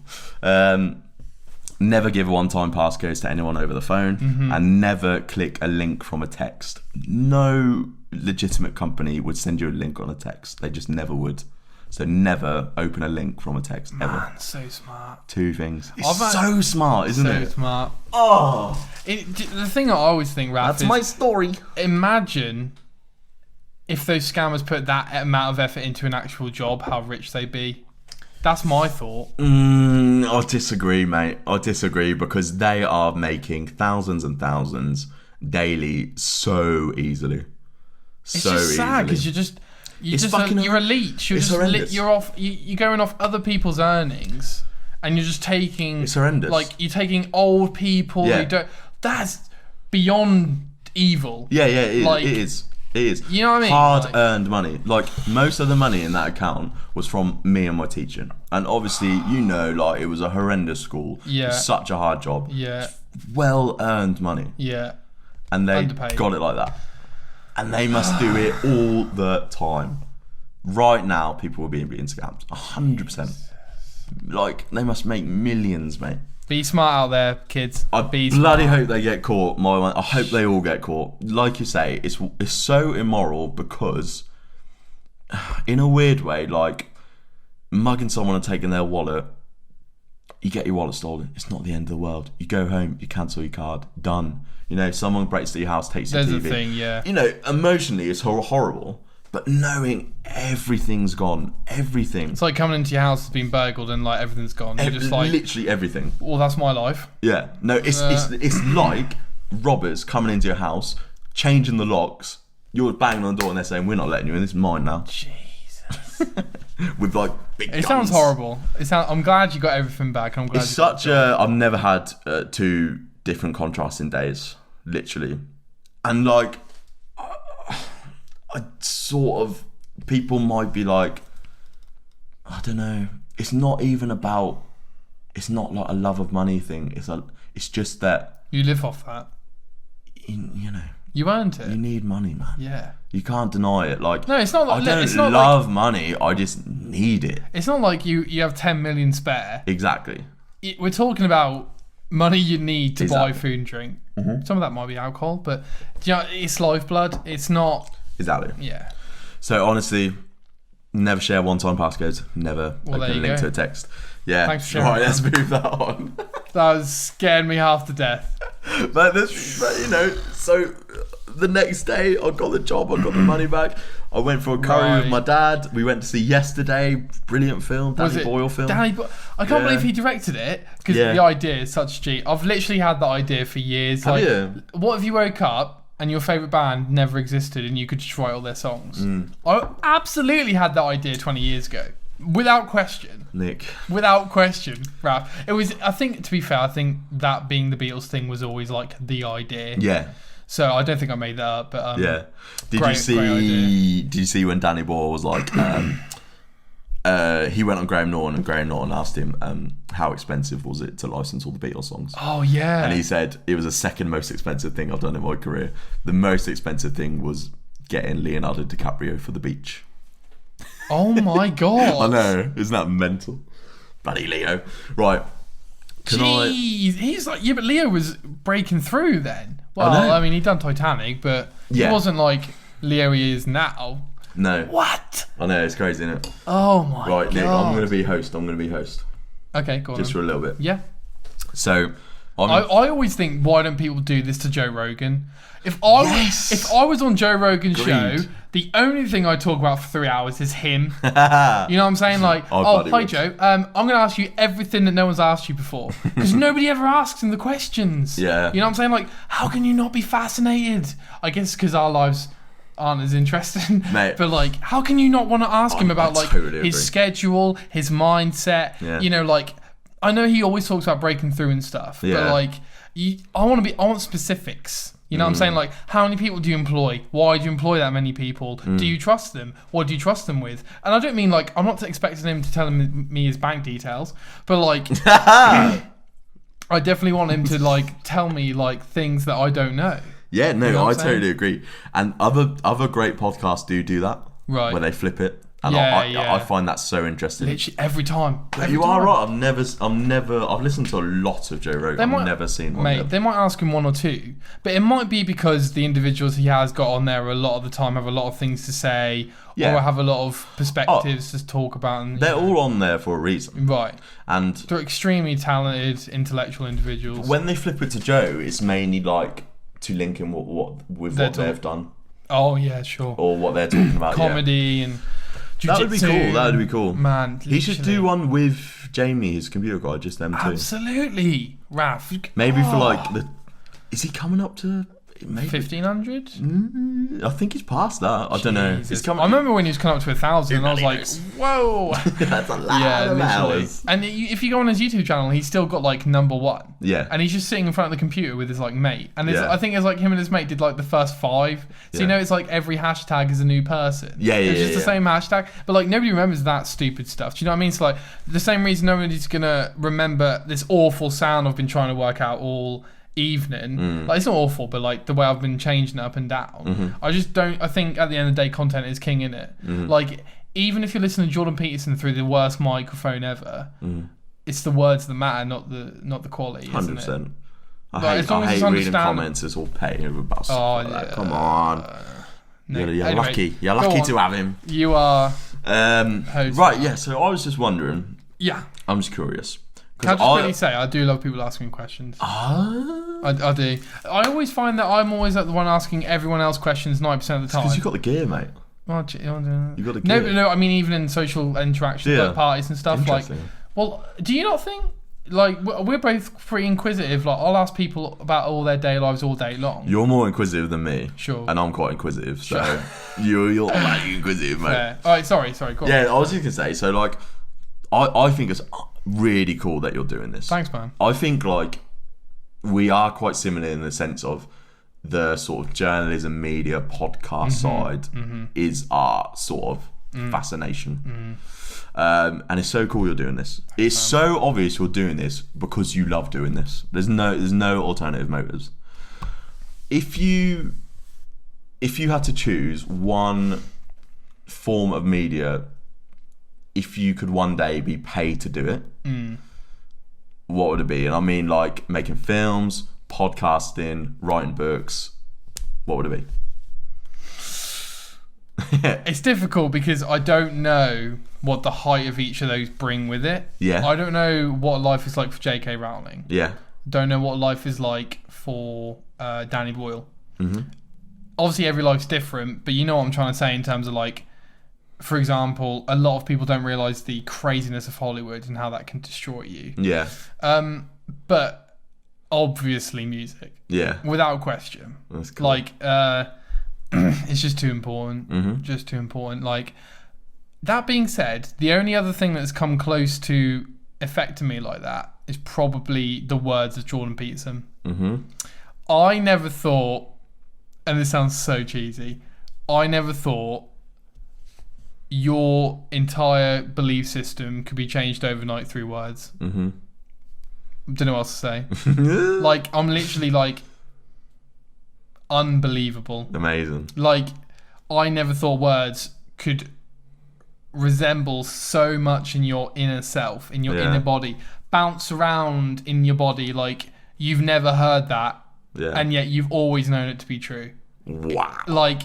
S7: Never give one-time passcodes to anyone over the phone, and never click a link from a text. No legitimate company would send you a link on a text. They just never would. So never open a link from a text ever.
S6: Man, so smart.
S7: 2 things. It's so smart, isn't it?
S6: So smart.
S7: Oh,
S6: the thing I always think, Raph,
S7: that's
S6: is
S7: my story.
S6: Imagine if those scammers put that amount of effort into an actual job, how rich they'd be. That's my thought.
S7: I disagree, mate. I disagree because they are making thousands and thousands daily so easily.
S6: It's just sad because you're elite. You're going off other people's earnings, and you're just taking.
S7: It's horrendous.
S6: Like you're taking old people.
S7: Yeah.
S6: That's beyond evil.
S7: Yeah, it
S6: Like,
S7: is. It is.
S6: You know what I mean?
S7: Hard-earned money. Like, most of the money in that account was from me and my teaching. And obviously, like, it was a horrendous school.
S6: Yeah.
S7: It was such a hard job.
S6: Yeah.
S7: Well-earned money.
S6: Yeah.
S7: And they
S6: Underpaid.
S7: got it like that. And they must do it all the time. Right now, people are being scammed. 100%. Like, they must make millions, mate.
S6: Be smart out there, kids.
S7: I
S6: Be
S7: bloody
S6: smart.
S7: hope they get caught. I hope they all get caught. Like you say, it's so immoral because, in a weird way, like mugging someone and taking their wallet, you get your wallet stolen. It's not the end of the world. You go home, you cancel your card, done. You know, someone breaks to your house, takes your
S6: There's
S7: TV.
S6: a thing, yeah.
S7: You know, emotionally, it's horrible. But knowing everything's gone, everything.
S6: It's like coming into your house, it's been burgled, and like everything's gone. You're just like,
S7: literally everything.
S6: well, that's my life.
S7: Yeah, no, it's like robbers coming into your house, changing the locks. You're banging on the door and they're saying, "We're not letting you in. This is mine now."
S6: Jesus.
S7: With like big guns.
S6: It sounds horrible. I'm glad you got everything back. I'm glad.
S7: It's such a. I've never had two different contrasting days, literally, and like, I sort of people might be like, I don't know. It's not even about. It's not like a love of money thing. It's just that
S6: you live off that.
S7: You know.
S6: You earned it.
S7: You need money, man.
S6: Yeah.
S7: You can't deny it. Like,
S6: no, it's not like
S7: I don't
S6: it's not
S7: love money. I just need it.
S6: It's not like you have 10 million spare.
S7: Exactly.
S6: We're talking about money you need to buy
S7: Exactly.
S6: food and drink. Mm-hmm. Some of that might be alcohol, but you know, it's lifeblood. It's not.
S7: Exactly.
S6: Yeah.
S7: So honestly, never share one-time passcodes. Never
S6: Well,
S7: open
S6: there
S7: a
S6: you
S7: link
S6: go.
S7: to a text. Yeah.
S6: Thanks for sharing
S7: Right,
S6: that.
S7: let's move that on.
S6: That was scared me half to death.
S7: but you know, so the next day I got the job. I got the money back. I went for a curry with my dad. We went to see Yesterday. Brilliant film. Danny Boyle film.
S6: I can't believe he directed it because the idea is such a G. I've literally had that idea for years.
S7: Have
S6: like,
S7: you?
S6: What if you woke up and your favourite band never existed and you could just write all their songs? I absolutely had that idea 20 years ago. Without question.
S7: Nick.
S6: Without question, Raph. It was, I think, to be fair, I think that being the Beatles thing was always like the idea.
S7: Yeah.
S6: So I don't think I made that up, but
S7: yeah. Did you see when Danny Boyle was like he went on Graham Norton and Graham Norton asked him how expensive was it to license all the Beatles songs?
S6: Oh yeah.
S7: And he said it was the second most expensive thing I've done in my career. The most expensive thing was getting Leonardo DiCaprio for The Beach.
S6: Oh my god.
S7: I know, isn't that mental? Bloody Leo. Right.
S6: Jeez, he's like, yeah, but Leo was breaking through then. Well, I mean, he'd done Titanic, but he wasn't like Leo he is now.
S7: No.
S6: What?
S7: I know, it's crazy, isn't it?
S6: Oh my god.
S7: Right, Nick, I'm going to be host.
S6: Okay, go on.
S7: Just for a little bit.
S6: Yeah.
S7: So,
S6: I always think, why don't people do this to Joe Rogan? If I was on Joe Rogan's show, the only thing I talk about for 3 hours is him. You know what I'm saying? Like, hi Joe, I'm going to ask you everything that no one's asked you before. Because nobody ever asks him the questions.
S7: Yeah.
S6: You know what I'm saying? Like, how can you not be fascinated? I guess because our lives aren't as interesting.
S7: Mate.
S6: But like, how can you not want to ask him about like
S7: totally
S6: his
S7: agree.
S6: schedule, his mindset?
S7: Yeah.
S6: You know, like, I know he always talks about breaking through and stuff. But
S7: Yeah.
S6: like, I want specifics. You know what I'm saying? Like, how many people do you employ? Why do you employ that many people? Do you trust them? What do you trust them with? And I don't mean, like, I'm not expecting him to tell me his bank details, but, like, I definitely want him to, like, tell me, like, things that I don't know.
S7: Yeah, no,
S6: You know what
S7: I
S6: I'm saying?
S7: totally agree. And other great podcasts do that.
S6: Right.
S7: Where they flip it. And
S6: Yeah,
S7: I find that so interesting.
S6: Literally every time.
S7: But you are right. I've listened to a lot of Joe Rogan. I've never seen one.
S6: Mate, they might ask him one or two, but it might be because the individuals he has got on there a lot of the time have a lot of things to say, or have a lot of perspectives to talk about. And,
S7: they're all on there for a reason.
S6: right.
S7: And
S6: They're extremely talented, intellectual individuals.
S7: when they flip it to Joe, it's mainly like to link in with what they've done.
S6: Oh yeah, sure.
S7: Or what they're talking about.
S6: Comedy and
S7: That would be cool.
S6: Jiu-jitsu.
S7: That would be cool.
S6: Man,
S7: He should
S6: literally.
S7: do one with Jamie, his computer guy, just them two.
S6: Absolutely, Raph.
S7: Maybe for like the. Is he coming up to maybe
S6: 1,500?
S7: I think he's past that. I don't know. He's coming.
S6: I remember when he was coming up to 1,000, and I was like, "Whoa!"
S7: That's a lot
S6: Yeah,
S7: of
S6: literally.
S7: hours.
S6: And if you go on his YouTube channel, he's still got like number 1.
S7: Yeah.
S6: And he's just sitting in front of the computer with his like mate. And it's,
S7: Yeah.
S6: I think it's like him and his mate did like the first 5. So you
S7: Yeah.
S6: know, it's like every hashtag is a new person.
S7: Yeah,
S6: It's just
S7: yeah.
S6: the same hashtag, but like nobody remembers that stupid stuff. Do you know what I mean? It's like the same reason nobody's gonna remember this awful sound I've been trying to work out all evening. Like it's not awful, but like the way I've been changing it up and down. I just don't. I think at the end of the day, content is king in it. Like even if you're listening to Jordan Peterson through the worst microphone ever, it's the words that matter, not the quality.
S7: 100%. I
S6: Like, as long
S7: hate
S6: as it's
S7: reading
S6: understand-
S7: comments. It's all petty about stuff like that.
S6: yeah.
S7: Come on.
S6: No.
S7: You're
S6: Anyway,
S7: lucky. You're
S6: go
S7: lucky
S6: on.
S7: to have him.
S6: You are.
S7: Right. Yeah. So I was just wondering.
S6: Yeah.
S7: I'm just curious.
S6: Can I just quickly say, I do love people asking me questions. I do. I always find that I'm always like the one asking everyone else questions 90% of the time.
S7: Because you got the gear, mate.
S6: Well,
S7: You got the
S6: no,
S7: gear.
S6: but no. I mean, even in social interactions,
S7: Yeah.
S6: like parties and stuff. Like,
S7: Interesting.
S6: well, do you not think? Like, we're both pretty inquisitive. Like, I'll ask people about all their day lives all day long.
S7: You're more inquisitive than me.
S6: Sure.
S7: And I'm quite inquisitive. So you're like inquisitive, mate.
S6: Fair. All right, sorry. Go on.
S7: Yeah, I was just gonna say. So like, I think it's really cool that you're doing this.
S6: Thanks, man.
S7: I think like we are quite similar in the sense of the sort of journalism, media, podcast side is our sort of fascination. And it's so cool you're doing this. It's so obvious you're doing this because you love doing this. There's no alternative motives. If you had to choose one form of media, if you could one day be paid to do it, what would it be? And I mean like making films, podcasting, writing books. What would it be?
S6: It's difficult because I don't know what the height of each of those bring with it.
S7: Yeah.
S6: I don't know what life is like for J.K. Rowling.
S7: Yeah.
S6: Don't know what life is like for Danny Boyle. Obviously, every life's different, but you know what I'm trying to say in terms of like, for example, a lot of people don't realise the craziness of Hollywood and how that can destroy you.
S7: Yeah.
S6: But obviously, music,
S7: Yeah.
S6: without question.
S7: That's cool.
S6: Like, it's just too important. Just too important. Like, that being said, the only other thing that's come close to affecting me like that is probably the words of Jordan Peterson. I never thought, and this sounds so cheesy, I never thought your entire belief system could be changed overnight through words. Don't know what else to say. Like, I'm literally like, unbelievable.
S7: Amazing.
S6: Like, I never thought words could resemble so much in your inner self, in your
S7: Yeah.
S6: inner body, bounce around in your body like you've never heard that,
S7: Yeah.
S6: and yet you've always known it to be true.
S7: Wow.
S6: Like,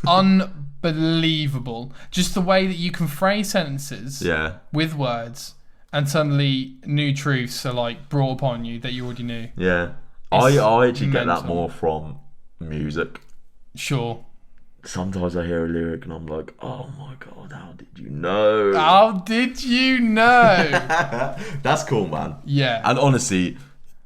S6: unbelievable. Just the way that you can phrase sentences
S7: Yeah.
S6: with words, and suddenly new truths are like brought upon you that you already knew.
S7: Yeah.
S6: It's
S7: I actually get that
S6: mental.
S7: more from music.
S6: Sure.
S7: Sometimes I hear a lyric and I'm like, oh my god, how did you know?
S6: How did you know?
S7: That's cool, man.
S6: Yeah.
S7: And honestly,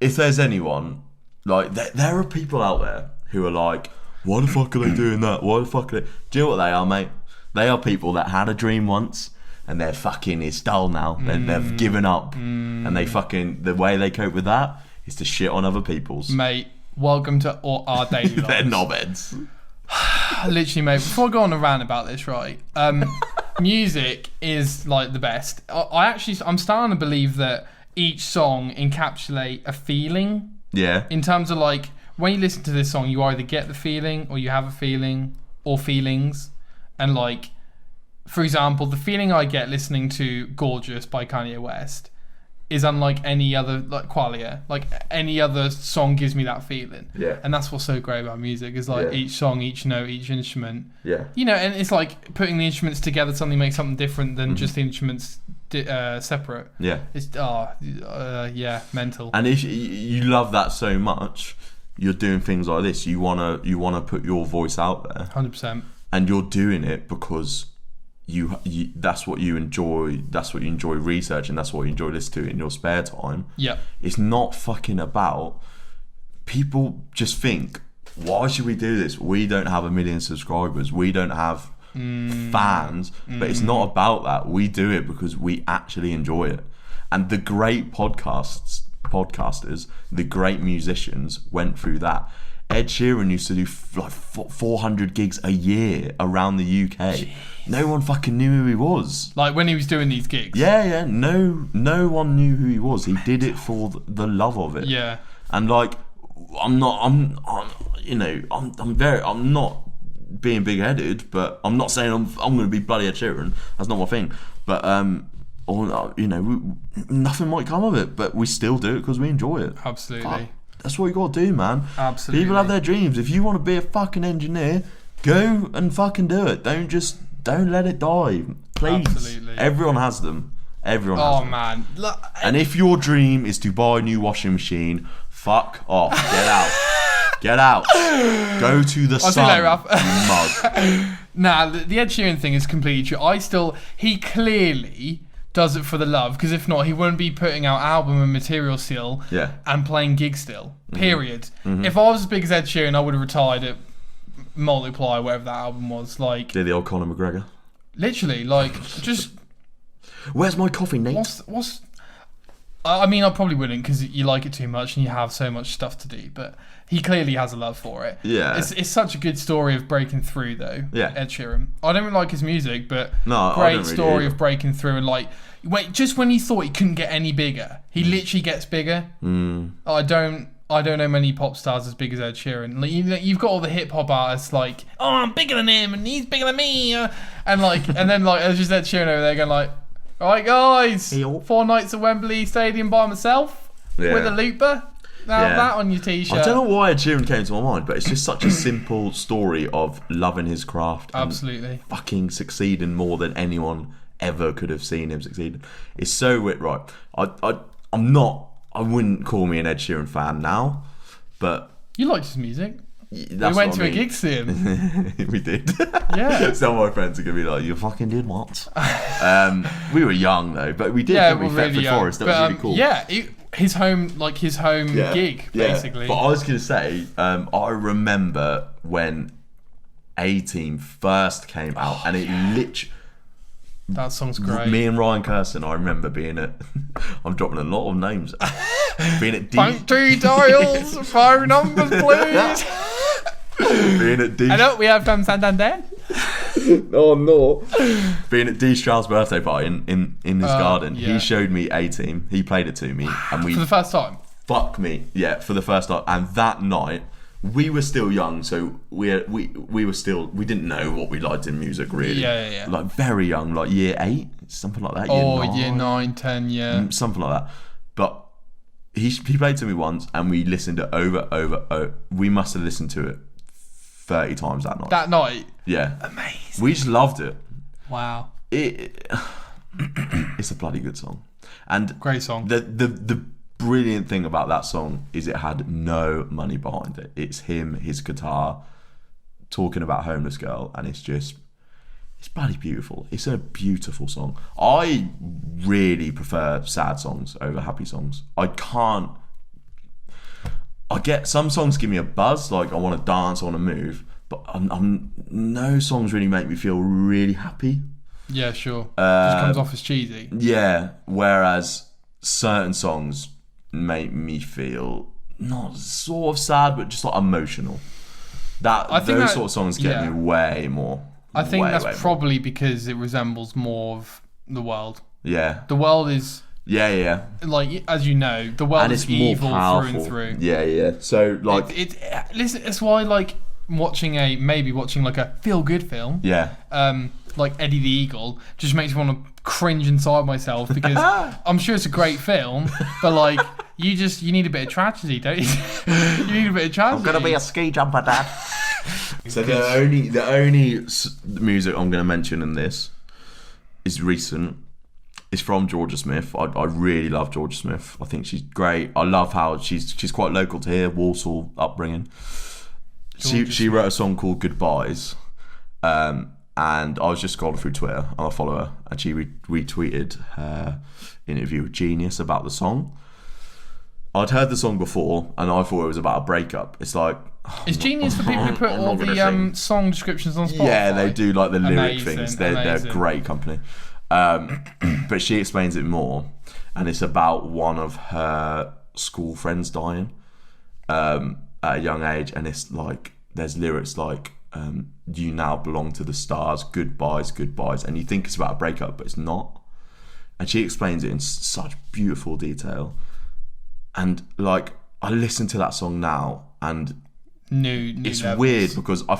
S7: if there's anyone, like, there are people out there who are like, why the fuck are they doing that? Why the fuck are they... Do you know what they are, mate? They are people that had a dream once and they're fucking is dull now. They've given up. And they fucking... The way they cope with that is to shit on other people's.
S6: Mate, welcome to our daily lives.
S7: They're knobheads.
S6: Literally, mate, before I go on a rant about this, right? Music is like the best. I'm starting to believe that each song encapsulate a feeling.
S7: Yeah.
S6: In terms of like, when you listen to this song, you either get the feeling or you have a feeling or feelings. And like, for example, the feeling I get listening to Gorgeous by Kanye West is unlike any other, like Qualia. Like any other song gives me that feeling.
S7: Yeah.
S6: And that's what's so great about music is like
S7: Yeah.
S6: each song, each note, each instrument.
S7: Yeah.
S6: You know, and it's like putting the instruments together suddenly makes something different than just the instruments separate.
S7: Yeah.
S6: It's yeah, mental.
S7: And if you love that so much, you're doing things like this. You wanna put your voice out there,
S6: 100%.
S7: and you're doing it because you that's what you enjoy. That's what you enjoy researching. That's what you enjoy listening to in your spare time.
S6: Yeah.
S7: It's not fucking about. People just think, why should we do this? We don't have 1 million subscribers. We don't have fans. But it's not about that. We do it because we actually enjoy it. And the great podcasters, the great musicians went through that. Ed Sheeran used to do like 400 gigs a year around the UK. Jeez. No one fucking knew who he was.
S6: Like when he was doing these gigs.
S7: Yeah. No one knew who he was. He did it for the love of it.
S6: Yeah.
S7: And like, I'm not being big-headed, but I'm not saying I'm going to be bloody Ed Sheeran. That's not my thing. But nothing might come of it, but we still do it because we enjoy it.
S6: Absolutely.
S7: That's what you got to do, man.
S6: Absolutely.
S7: People have their dreams. If you want to be a fucking engineer, go and fucking do it. Don't let it die, please.
S6: Absolutely.
S7: Everyone has them. Everyone has them.
S6: Oh man. Look,
S7: and if your dream is to buy a new washing machine, fuck off. Get out. Get out. Go to the sun.
S6: See you later, Raph.
S7: Mug.
S6: Nah, the Ed Sheeran thing is completely true. He clearly does it for the love, because if not, he wouldn't be putting out album and material still and playing gigs still. Period. If I was as big as Ed Sheeran, I would have retired at Multiply, whatever that album was. Like,
S7: Did the old Conor McGregor.
S6: Literally, like, just...
S7: Where's my coffee, Nate?
S6: What's... I mean, I probably wouldn't, because you like it too much and you have so much stuff to do, but he clearly has a love for it.
S7: Yeah.
S6: It's such a good story of breaking through, though.
S7: Yeah.
S6: Ed Sheeran. I don't really like his music, but
S7: I
S6: great
S7: don't really
S6: story
S7: either.
S6: of breaking through, and like, just when he thought he couldn't get any bigger, he literally gets bigger. I don't know many pop stars as big as Ed Sheeran. Like, you've got all the hip hop artists like, oh, I'm bigger than him and he's bigger than me, and then there's just Ed Sheeran over there going like, all right, guys, 4 nights at Wembley Stadium by myself with a looper. Now that on your t-shirt.
S7: I don't know why Ed Sheeran came to my mind, but it's just such a simple story of loving his craft.
S6: Absolutely.
S7: And fucking succeeding more than anyone ever could have seen him succeed. It's so right. I wouldn't call me an Ed Sheeran fan now, but
S6: you liked his music.
S7: We
S6: went to a gig to see him.
S7: We did.
S6: Yeah.
S7: Some of my friends are gonna be like, "You fucking did what?" We were young though, but we did.
S6: Yeah,
S7: we
S6: really
S7: Thetford
S6: young.
S7: Forest. That was really cool.
S6: Yeah, his home gig basically.
S7: But I was gonna say, I remember when A-Team first came out, and it literally.
S6: That song's great.
S7: Me and Ryan Kirsten, I remember being at. I'm dropping a lot of names. Being at D.
S6: Punch 2 dials, 5 numbers, please.
S7: Being at D.
S6: Hello, we have from Santander.
S7: Oh no! Being at D. Stroud's birthday party in his garden,
S6: yeah.
S7: he showed me A-Team. He played it to me, and we
S6: For the first time.
S7: Fuck me, yeah, for the first time. And that night, we were still young, so we didn't know what we liked in music really.
S6: Yeah.
S7: Like very young, like year 8, something like that.
S6: Year 9, 10, yeah.
S7: Something like that. But he played to me once, and we listened to it over. We must have listened to it 30 times that night.
S6: That night?
S7: Yeah.
S6: Amazing.
S7: We just loved it.
S6: Wow.
S7: It's a bloody good song. And
S6: great song.
S7: The brilliant thing about that song is it had no money behind it. It's him, his guitar, talking about homeless girl, and it's bloody beautiful. It's a beautiful song. I really prefer sad songs over happy songs. I get some songs give me a buzz, like I want to dance, I want to move, but no songs really make me feel really happy.
S6: Yeah, sure. Just comes off as cheesy.
S7: Yeah, whereas certain songs make me feel not sort of sad, but just like emotional. Those sort of songs get me way more.
S6: I think that's
S7: way
S6: probably because it resembles more of the world.
S7: Yeah.
S6: The world is...
S7: Yeah.
S6: Like, as you know, the world is evil through and through.
S7: Yeah. So, like...
S6: Listen, it's why, like, watching like a feel-good film...
S7: Yeah.
S6: Like Eddie the Eagle just makes me want to cringe inside myself, because I'm sure it's a great film, but like you need a bit of tragedy, don't you? You need a bit of tragedy.
S8: I'm gonna be a ski jumper, Dad.
S7: So the only music I'm going to mention in this is recent. It's from Georgia Smith. I really love Georgia Smith. I think she's great. I love how she's quite local to here, Walsall upbringing. She wrote a song called Goodbyes. and I was just scrolling through Twitter, and I follow her, and she retweeted her interview with Genius about the song. I'd heard the song before, and I thought it was about a breakup. It's like...
S6: Is Genius the people who put all the song descriptions on Spotify?
S7: Yeah, they do like the lyric
S6: Amazing,
S7: things. They're a great company. But she explains it more, and it's about one of her school friends dying at a young age, and it's like there's lyrics like you now belong to the stars, goodbyes, goodbyes, and you think it's about a breakup, but it's not. And she explains it in such beautiful detail. And like I listen to that song now, and it's
S6: levels.
S7: weird because I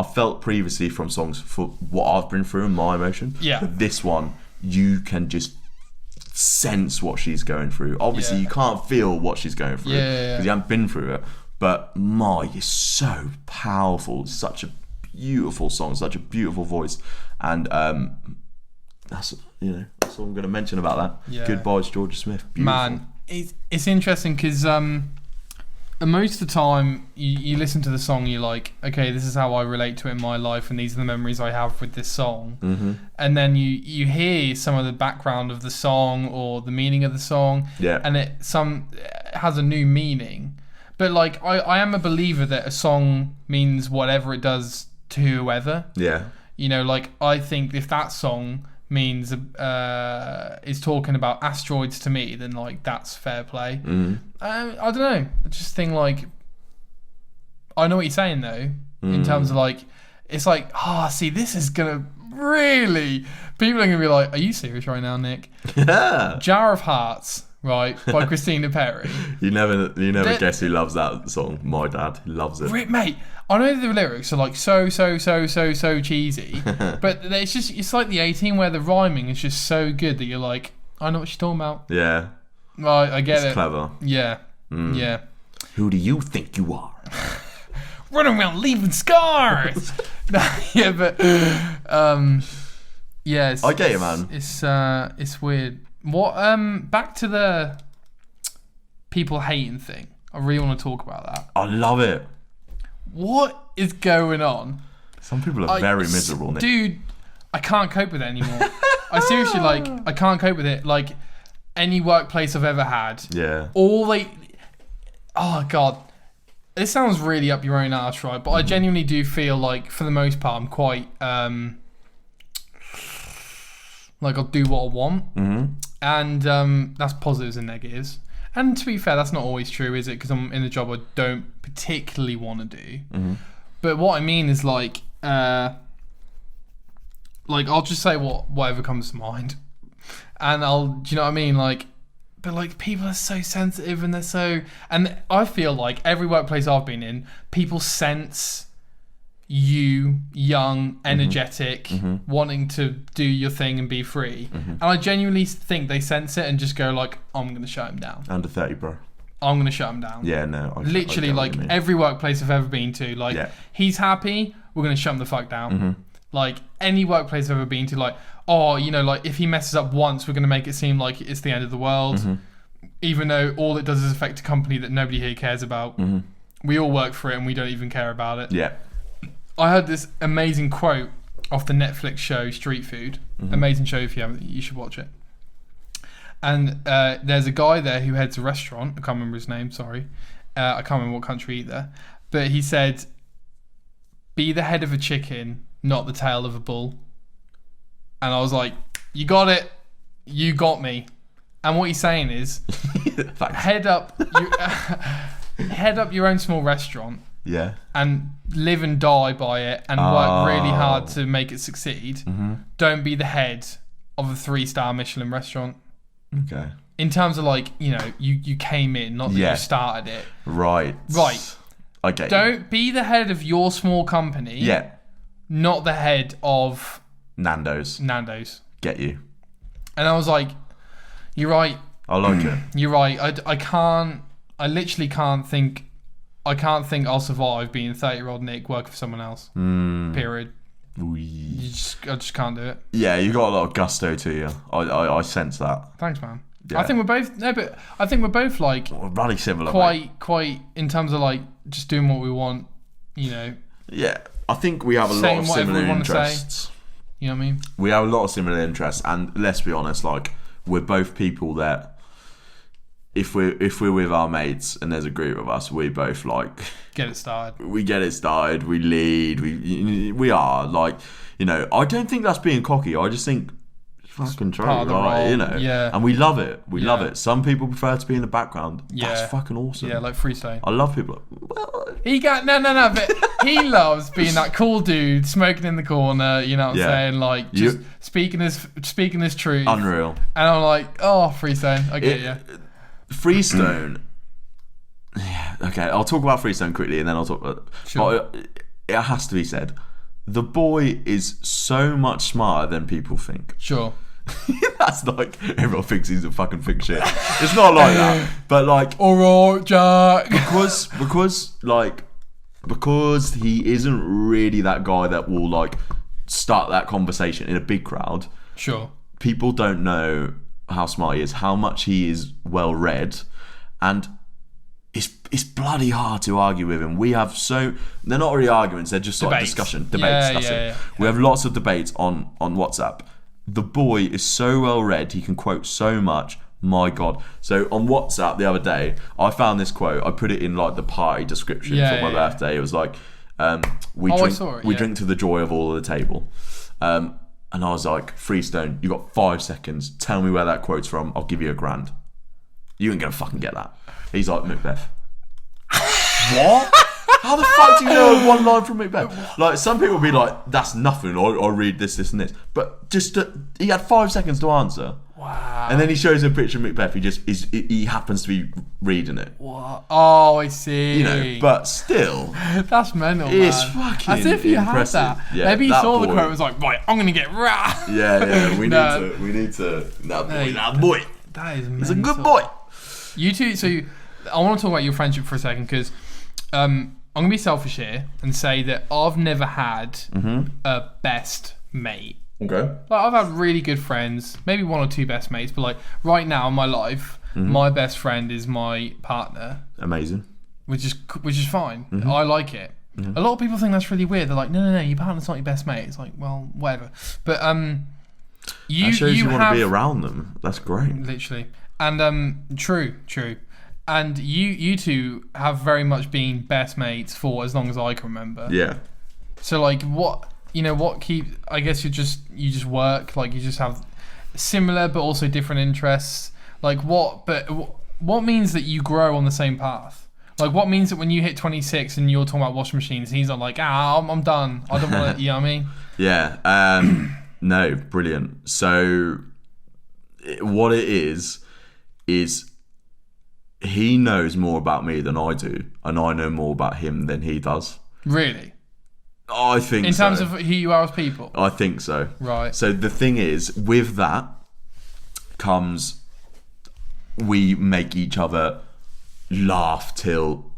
S7: felt previously from songs for what I've been through and my emotion.
S6: Yeah.
S7: But this one, you can just sense what she's going through. Obviously, you can't feel what she's going through because you haven't been through it. But my, it's so powerful. It's such a beautiful song, such a beautiful voice, and that's that's all I'm going to mention about that.
S6: Yeah.
S7: Goodbyes, Georgia Smith. Beautiful.
S6: Man, it's interesting because most of the time you listen to the song, you're like, okay, this is how I relate to it in my life, and these are the memories I have with this song.
S7: Mm-hmm.
S6: And then you hear some of the background of the song or the meaning of the song, and it has a new meaning. But like I am a believer that a song means whatever it does to whoever.
S7: Yeah.
S6: Like I think if that song means is talking about asteroids to me, then like that's fair play. I don't know. I just think like I know what you're saying though, in terms of like it's like see, this is gonna really people are gonna be like, are you serious right now, Nick?
S7: Yeah.
S6: Jar of Hearts, right, by Christina Perri.
S7: You never guess who loves that song. My dad, he loves it.
S6: Mate, I know the lyrics are like so cheesy, but it's like the 18 where the rhyming is just so good that you're like, I know what she's talking about.
S7: Yeah.
S6: Right, I get it.
S7: It's clever.
S6: Yeah. Yeah.
S7: Who do you think you are?
S6: Running around leaving scars. Yeah, but yeah,
S7: I get you, man.
S6: It's weird. What back to the people hating thing. I really want to talk about that.
S7: I love it.
S6: What is going on?
S7: Some people are very miserable, Nick.
S6: Dude, I can't cope with it anymore. I seriously, I can't cope with it. Like, any workplace I've ever had.
S7: Yeah.
S6: Oh, God. This sounds really up your own arse, right? But I genuinely do feel like, for the most part, I'm quite, like, I'll do what I want.
S7: Mm-hmm.
S6: And that's positives and negatives. And to be fair, that's not always true, is it? Because I'm in a job I don't particularly want to do.
S7: Mm-hmm.
S6: But what I mean is like I'll just say whatever comes to mind, and do you know what I mean? Like, but like people are so sensitive and and I feel like every workplace I've been in, people sense you young, energetic, wanting to do your thing and be free, and I genuinely think they sense it and just go like, I'm gonna shut him down.
S7: Under 30, bro.
S6: I'm gonna shut him down.
S7: Yeah, no.
S6: Literally, like every workplace I've ever been to, like he's happy, we're gonna shut him the fuck down. Like any workplace I've ever been to, like like if he messes up once, we're gonna make it seem like it's the end of the world, even though all it does is affect a company that nobody here cares about. We all work for it and we don't even care about it.
S7: Yeah.
S6: I heard this amazing quote off the Netflix show Street Food. Amazing show. If you haven't, you should watch it. And there's a guy there who heads a restaurant. I can't remember his name, sorry. I can't remember what country either. But he said, be the head of a chicken, not the tail of a bull. And I was like, you got it. You got me. And what he's saying is, head up your own small restaurant.
S7: Yeah.
S6: And live and die by it and work really hard to make it succeed. Don't be the head of a 3-star Michelin restaurant.
S7: Okay.
S6: In terms of like, you came in, not that you started it.
S7: Right. Okay.
S6: Don't be the head of your small company.
S7: Yeah. Not
S6: the head of
S7: Nando's. Get you.
S6: And I was like, you're right.
S7: I like it.
S6: You're right. I literally can't think I'll survive being 30-year-old Nick working for someone else. Period. I just can't do it.
S7: Yeah, you got a lot of gusto to you. I sense that.
S6: Thanks, man.
S7: Yeah.
S6: I think we're both like
S7: really similar.
S6: Quite in terms of like just doing what we want.
S7: Yeah. I think we have a lot
S6: saying
S7: of
S6: whatever we
S7: similar
S6: want to say.
S7: interests.
S6: You know what I mean?
S7: We have a lot of similar interests, and let's be honest, like we're both people that if we're with our mates and there's a group of us, we both like
S6: Get it started.
S7: we get it started, we lead, we are like, you know, I don't think that's being cocky. I just think it's fucking true,
S6: part of the
S7: right?
S6: role,
S7: You know,
S6: yeah.
S7: and we love it. We love
S6: Yeah.
S7: it. Some people prefer to be in the background.
S6: Yeah.
S7: That's fucking awesome.
S6: Yeah, like freestyle.
S7: I love people. Well,
S6: He got no, but he loves being that cool dude smoking in the corner. You know what I'm
S7: Yeah.
S6: saying? Like just speaking his truth.
S7: unreal.
S6: And I'm like, oh, freestyle. I get you.
S7: Freestone. Yeah, okay, I'll talk about Freestone quickly and then I'll talk about
S6: Sure.
S7: but it has to be said, the boy is so much smarter than people think.
S6: Sure.
S7: That's like, everyone thinks he's a fucking thick shit. It's not like that. But like,
S6: Alright, Jack.
S7: because he isn't really that guy that will like start that conversation in a big crowd.
S6: Sure.
S7: People don't know how smart he is, how much he is well read, and it's bloody hard to argue with him. We have they're not really arguments, they're just like
S6: Debates.
S7: discussion, debates.
S6: Yeah,
S7: that's
S6: yeah,
S7: it.
S6: yeah.
S7: We have lots of debates on WhatsApp. The boy is so well read, he can quote so much. My God. So on WhatsApp the other day, I found this quote. I put it in like the party description for my birthday. It was like, we drink to the joy of all at the table. And I was like, Freestone, you got 5 seconds. Tell me where that quote's from. I'll give you $1,000. You ain't gonna fucking get that. He's like, Macbeth. What? How the fuck do you know one line from Macbeth? Like, some people will be like, that's nothing. I'll read this, and this. But he had 5 seconds to answer.
S6: Wow.
S7: And then he shows a picture of Macbeth. He happens to be reading it.
S6: What? Oh, I see.
S7: You know, but still,
S6: that's mental,
S7: it's
S6: man.
S7: fucking
S6: As if you
S7: impressive.
S6: had that.
S7: Yeah,
S6: Maybe he
S7: that
S6: saw the
S7: boy.
S6: quote and was like, right, I'm going to get rah.
S7: Yeah, we
S6: No.
S7: need to. That boy,
S6: Hey,
S7: that boy.
S6: That is mental.
S7: He's a good boy.
S6: You two, so I want to talk about your friendship for a second because I'm going to be selfish here and say that I've never had a best mate.
S7: Okay.
S6: Like, I've had really good friends, maybe one or two best mates, but like right now in my life, my best friend is my partner,
S7: Amazing.
S6: which is fine. I like it. A lot of people think that's really weird. They're like, no, your partner's not your best mate. It's like, well, whatever. But you
S7: That shows you want to
S6: have,
S7: be around them. That's great.
S6: literally, and true. And you two have very much been best mates for as long as I can remember.
S7: Yeah.
S6: So like, what keeps? I guess you just work, like you just have similar but also different interests. Like what means that you grow on the same path? Like what means that when you hit 26 and you're talking about washing machines, he's not like, I'm done. I don't want to. You know what I mean?
S7: Yeah. No, brilliant. So what it is he knows more about me than I do, and I know more about him than he does.
S6: Really?
S7: I think
S6: In
S7: so.
S6: terms of who you are as people?
S7: I think so.
S6: Right.
S7: So the thing is, with that comes we make each other laugh till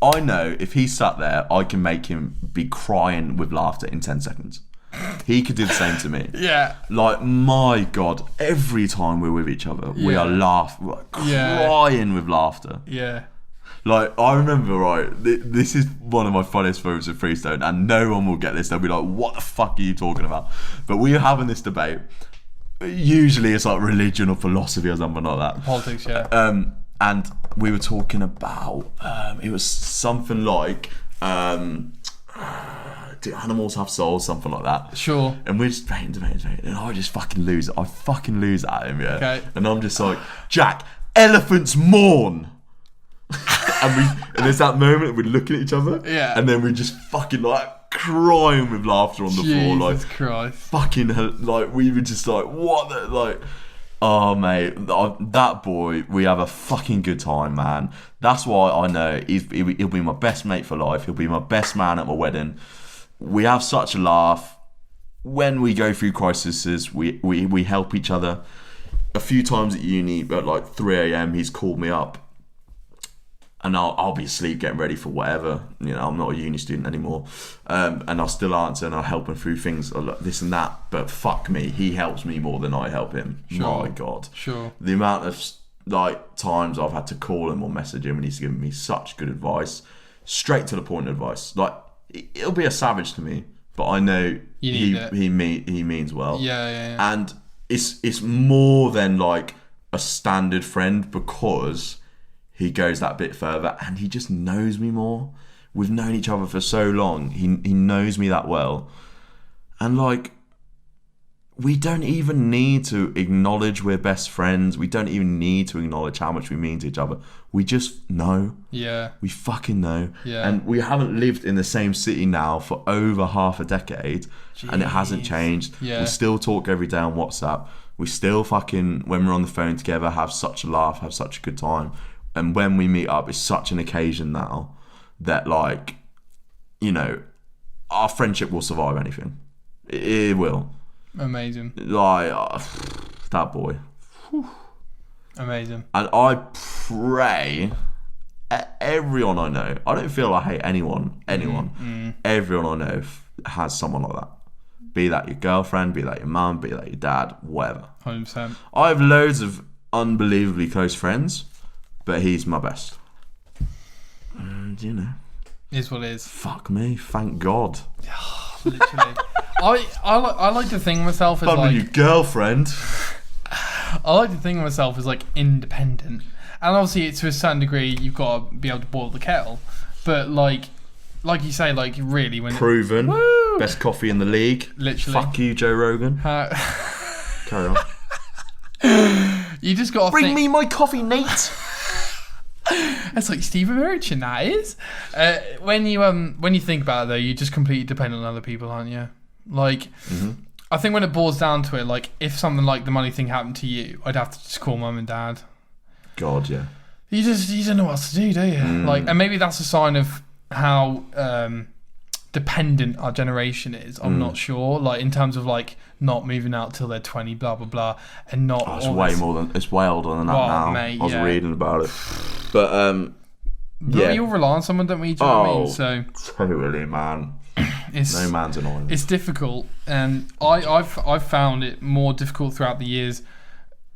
S7: I know if he sat there, I can make him be crying with laughter in 10 seconds. He could do the same to me.
S6: Yeah.
S7: Like, my God, every time we're with each other, we are crying with laughter.
S6: Yeah.
S7: Like, I remember, right, this is one of my funniest photos of Freestone, and no one will get this. They'll be like, what the fuck are you talking about? But we were having this debate. Usually it's like religion or philosophy or something like that.
S6: Politics, yeah.
S7: And we were talking about, it was something like, do animals have souls? Something like that.
S6: Sure.
S7: And we're just debating, and I just fucking lose it. I fucking lose at him, yeah.
S6: Okay.
S7: And I'm just like, Jack, elephants mourn. and there's that moment we're looking at each other,
S6: yeah.
S7: And then we're just fucking like crying with laughter on the floor, like
S6: Jesus Christ.
S7: fucking like we were just like, what the, like, oh mate, that boy, we have a fucking good time, man. That's why I know he'll be my best mate for life. He'll be my best man at my wedding. We have such a laugh when we go through crises. We help each other. A few times at uni, at like 3 a.m, he's called me up. And I'll be asleep getting ready for whatever. You know, I'm not a uni student anymore. And I'll still answer and I'll help him through things, this and that. But fuck me, he helps me more than I help him.
S6: Sure.
S7: My God.
S6: Sure.
S7: The amount of like times I've had to call him or message him and he's given me such good advice. Straight to the point advice. Like, he'll be a savage to me, but I know he means well.
S6: Yeah.
S7: And it's more than like a standard friend because he goes that bit further and he just knows me more. We've known each other for so long. He knows me that well. And like, we don't even need to acknowledge we're best friends. We don't even need to acknowledge how much we mean to each other. We just know.
S6: Yeah.
S7: We fucking know.
S6: Yeah.
S7: And we haven't lived in the same city now for over half a decade.
S6: Jeez.
S7: And it hasn't changed.
S6: Yeah.
S7: We still talk every day on WhatsApp. We still fucking, when we're on the phone together, have such a laugh, have such a good time. And when we meet up, it's such an occasion now that, like, you know, our friendship will survive anything. It will.
S6: Amazing.
S7: Like, that boy. Whew.
S6: Amazing.
S7: And I pray everyone I know, I don't feel I hate anyone. Everyone I know has someone like that. Be that your girlfriend, be that your mum, be that your dad, whatever.
S6: 100%.
S7: I have loads of unbelievably close friends, but he's my best. And, you know.
S6: Is what it is.
S7: Fuck me, thank God.
S6: Literally. I like to think of myself as
S7: Your girlfriend.
S6: I like to think of myself as like independent, and obviously to a certain degree you've got to be able to boil the kettle. But like you say, like really when
S7: Proven. Best coffee in the league.
S6: Literally.
S7: Fuck you, Joe Rogan. Carry on.
S6: You just got to
S7: Bring me my coffee, Nate.
S6: That's like Stephen Merchant. That is. When you think about it though, you just completely depend on other people, aren't you? Like, I think when it boils down to it, like if something like the money thing happened to you, I'd have to just call mum and dad.
S7: God, yeah.
S6: You don't know what to do you? Like, and maybe that's a sign of how dependent our generation is. I'm not sure. Like in terms of like not moving out till they're 20, blah blah blah, and not.
S7: It's way older than that now.
S6: Mate,
S7: I was reading about it, but yeah,
S6: you'll rely on someone, don't we? Do you know what I mean? So
S7: totally, man. No man's an island.
S6: It's difficult, and I've found it more difficult throughout the years,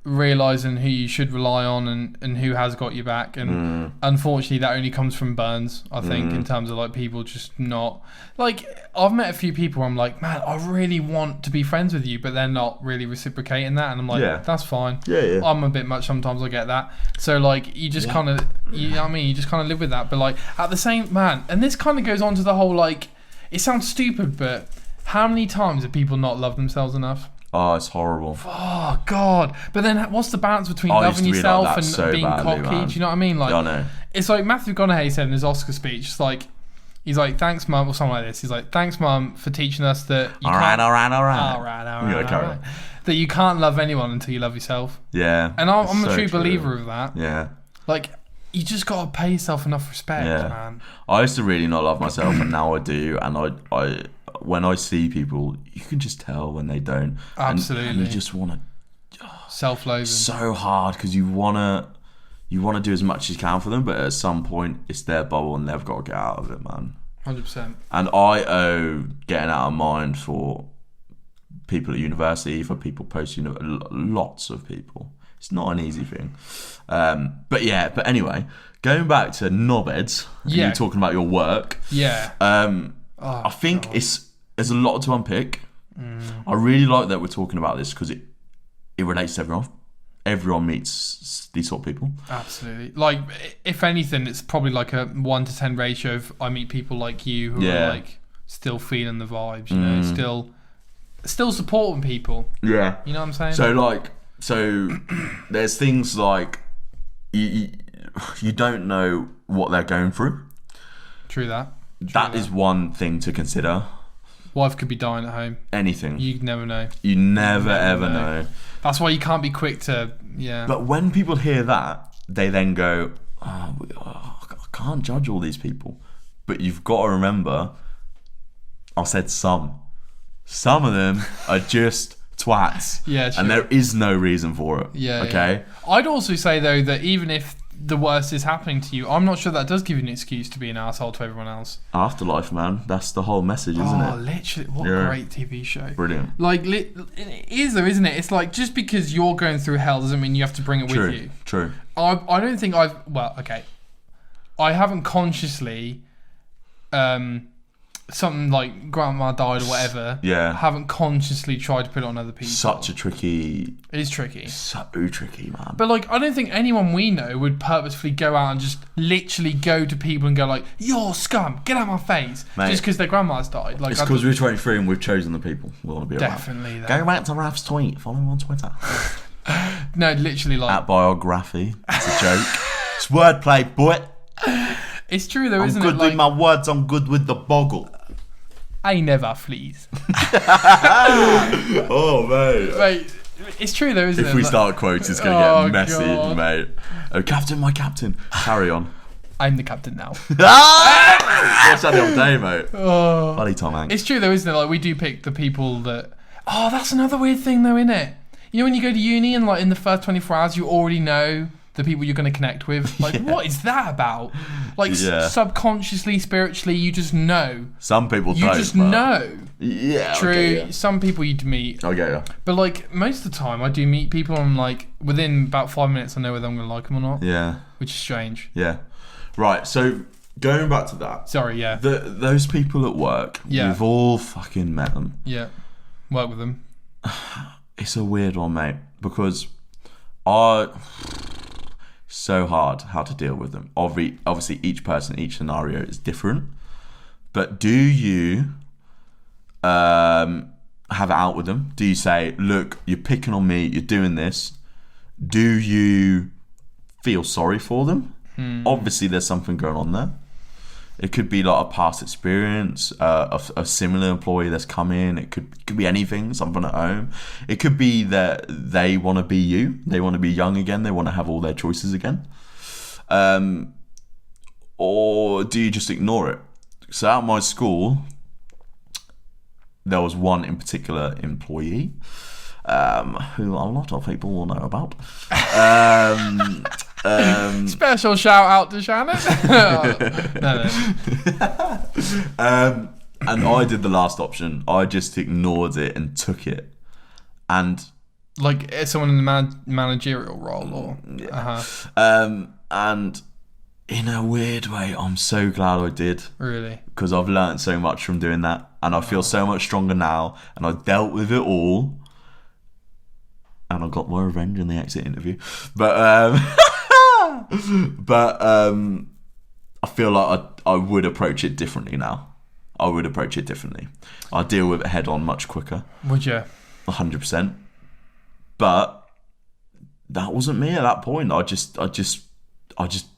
S6: realising who you should rely on and who has got your back. And unfortunately, that only comes from burns, I think, in terms of like people just not... Like, I've met a few people where I'm like, man, I really want to be friends with you, but they're not really reciprocating that. And I'm like, that's fine.
S7: Yeah.
S6: I'm a bit much sometimes, I get that. So, like, you just kind of... You know what I mean? You just kind of live with that. But, like, at the same... Man, and this kind of goes on to the whole, like... It sounds stupid, but how many times have people not loved themselves enough?
S7: Oh, it's horrible.
S6: Oh, God. But then what's the balance between loving yourself
S7: like
S6: and
S7: so
S6: being
S7: badly,
S6: cocky?
S7: man.
S6: Do you know what I mean? Like,
S7: I know.
S6: It's like Matthew McConaughey said in his Oscar speech. It's like, he's like, thanks, Mum, or something like this. He's like, thanks, Mum, for teaching us that you
S7: all right.
S6: that you can't love anyone until you love yourself.
S7: Yeah.
S6: And I'm
S7: so
S6: a true
S7: true.
S6: believer of that.
S7: Yeah.
S6: Like, you just got to pay yourself enough respect, man.
S7: I used to really not love myself, and now I do. And I when I see people, you can just tell when they don't.
S6: Absolutely.
S7: And you just want to...
S6: Self-loathing.
S7: So hard, because you want to do as much as you can for them, but at some point, it's their bubble and they've got to get out of it, man.
S6: 100%.
S7: And I owe getting out of mind for people at university, for people post-university, lots of people. It's not an easy thing. But anyway, going back to knobheads, you were talking about your work.
S6: Yeah.
S7: I think there's a lot to unpick. I really like that we're talking about this because it relates to everyone. Everyone meets these sort of people.
S6: Absolutely. Like, if anything, it's probably like a 1 to 10 ratio of I meet people like you who are like still feeling the vibes, you know, still supporting people.
S7: Yeah.
S6: You know what I'm saying?
S7: So there's things like you don't know what they're going through.
S6: True that.
S7: That is one thing to consider.
S6: Wife could be dying at home.
S7: Anything.
S6: You never know.
S7: You never ever know.
S6: That's why you can't be quick to,
S7: But when people hear that, they then go, I can't judge all these people. But you've got to remember, I said some. Some of them are just twats.
S6: Yeah, true.
S7: And there is no reason for it.
S6: Yeah.
S7: Okay?
S6: Yeah. I'd also say, though, that even if the worst is happening to you, I'm not sure that does give you an excuse to be an asshole to everyone else.
S7: Afterlife, man. That's the whole message, isn't it?
S6: Oh, literally. What a great TV show.
S7: Brilliant.
S6: Like, it is though, isn't it? It's like, just because you're going through hell doesn't mean you have to bring it with you.
S7: True.
S6: I don't think I haven't consciously something like grandma died or whatever,
S7: Yeah.
S6: haven't consciously tried to put it on other people.
S7: Such a tricky...
S6: It is tricky.
S7: So tricky, man.
S6: But like, I don't think anyone we know would purposefully go out and just literally go to people and go like, "You're scum, get out of my face,"
S7: Mate,
S6: just because their grandma's died. Like,
S7: it's because we're 23 and we've chosen the people we want to be around.
S6: definitely that.
S7: Go back to Raph's tweet. Follow him on Twitter.
S6: No, literally, like,
S7: At biography. It's a joke. It's wordplay, boy.
S6: it's true though,
S7: I'm
S6: isn't
S7: good
S6: it?
S7: with
S6: Like,
S7: my words. I'm good with the boggle.
S6: I never fleas.
S7: Oh, mate.
S6: Mate, it's true though, isn't it?
S7: If we
S6: Like,
S7: start quotes, it's going
S6: Oh,
S7: to get messy,
S6: God.
S7: mate. Oh, captain, my captain. Carry on.
S6: I'm the captain now.
S7: Watch that the other day, mate.
S6: Oh.
S7: Bloody Tom Hanks.
S6: It's true though, isn't it? Like, we do pick the people that. Oh, that's another weird thing though, isn't it? You know, when you go to uni and like in the first 24 hours, you already know the people you're going to connect with. Like, what is that about? Like,
S7: Yeah.
S6: subconsciously, spiritually, you just know.
S7: Some people
S6: You
S7: don't.
S6: just
S7: but-
S6: know.
S7: Yeah.
S6: True.
S7: Okay,
S6: Some people you'd meet.
S7: yeah. I get you.
S6: But like, most of the time, I do meet people and like, within about 5 minutes, I know whether I'm going to like them or not.
S7: Yeah.
S6: Which is strange.
S7: Yeah. Right. So going back to that.
S6: Sorry, yeah.
S7: Those people at work.
S6: Yeah.
S7: We've all fucking met them.
S6: Yeah. Work with them.
S7: It's a weird one, mate, because so hard how to deal with them. Obviously, each person, each scenario is different. But do you have it out with them? Do you say, "Look, you're picking on me. You're doing this"? Do you feel sorry for them? Obviously, there's something going on there. It could be like a past experience, a similar employee that's come in. It could be anything, something at home. It could be that they want to be you. They want to be young again. They want to have all their choices again. Or do you just ignore it? So at my school, there was one in particular employee who a lot of people will know about.
S6: Special shout out to Shannon. No.
S7: And I did the last option. I just ignored it and took it. And
S6: Like, someone in the managerial role, or
S7: and in a weird way, I'm so glad I did,
S6: really?
S7: because I've learned so much from doing that, and I feel so much stronger now, and I dealt with it all, and I got my revenge in the exit interview. But I feel like I would approach it differently now. I would approach it differently. I deal with it head on much quicker.
S6: Would you?
S7: 100%. But that wasn't me at that point. I just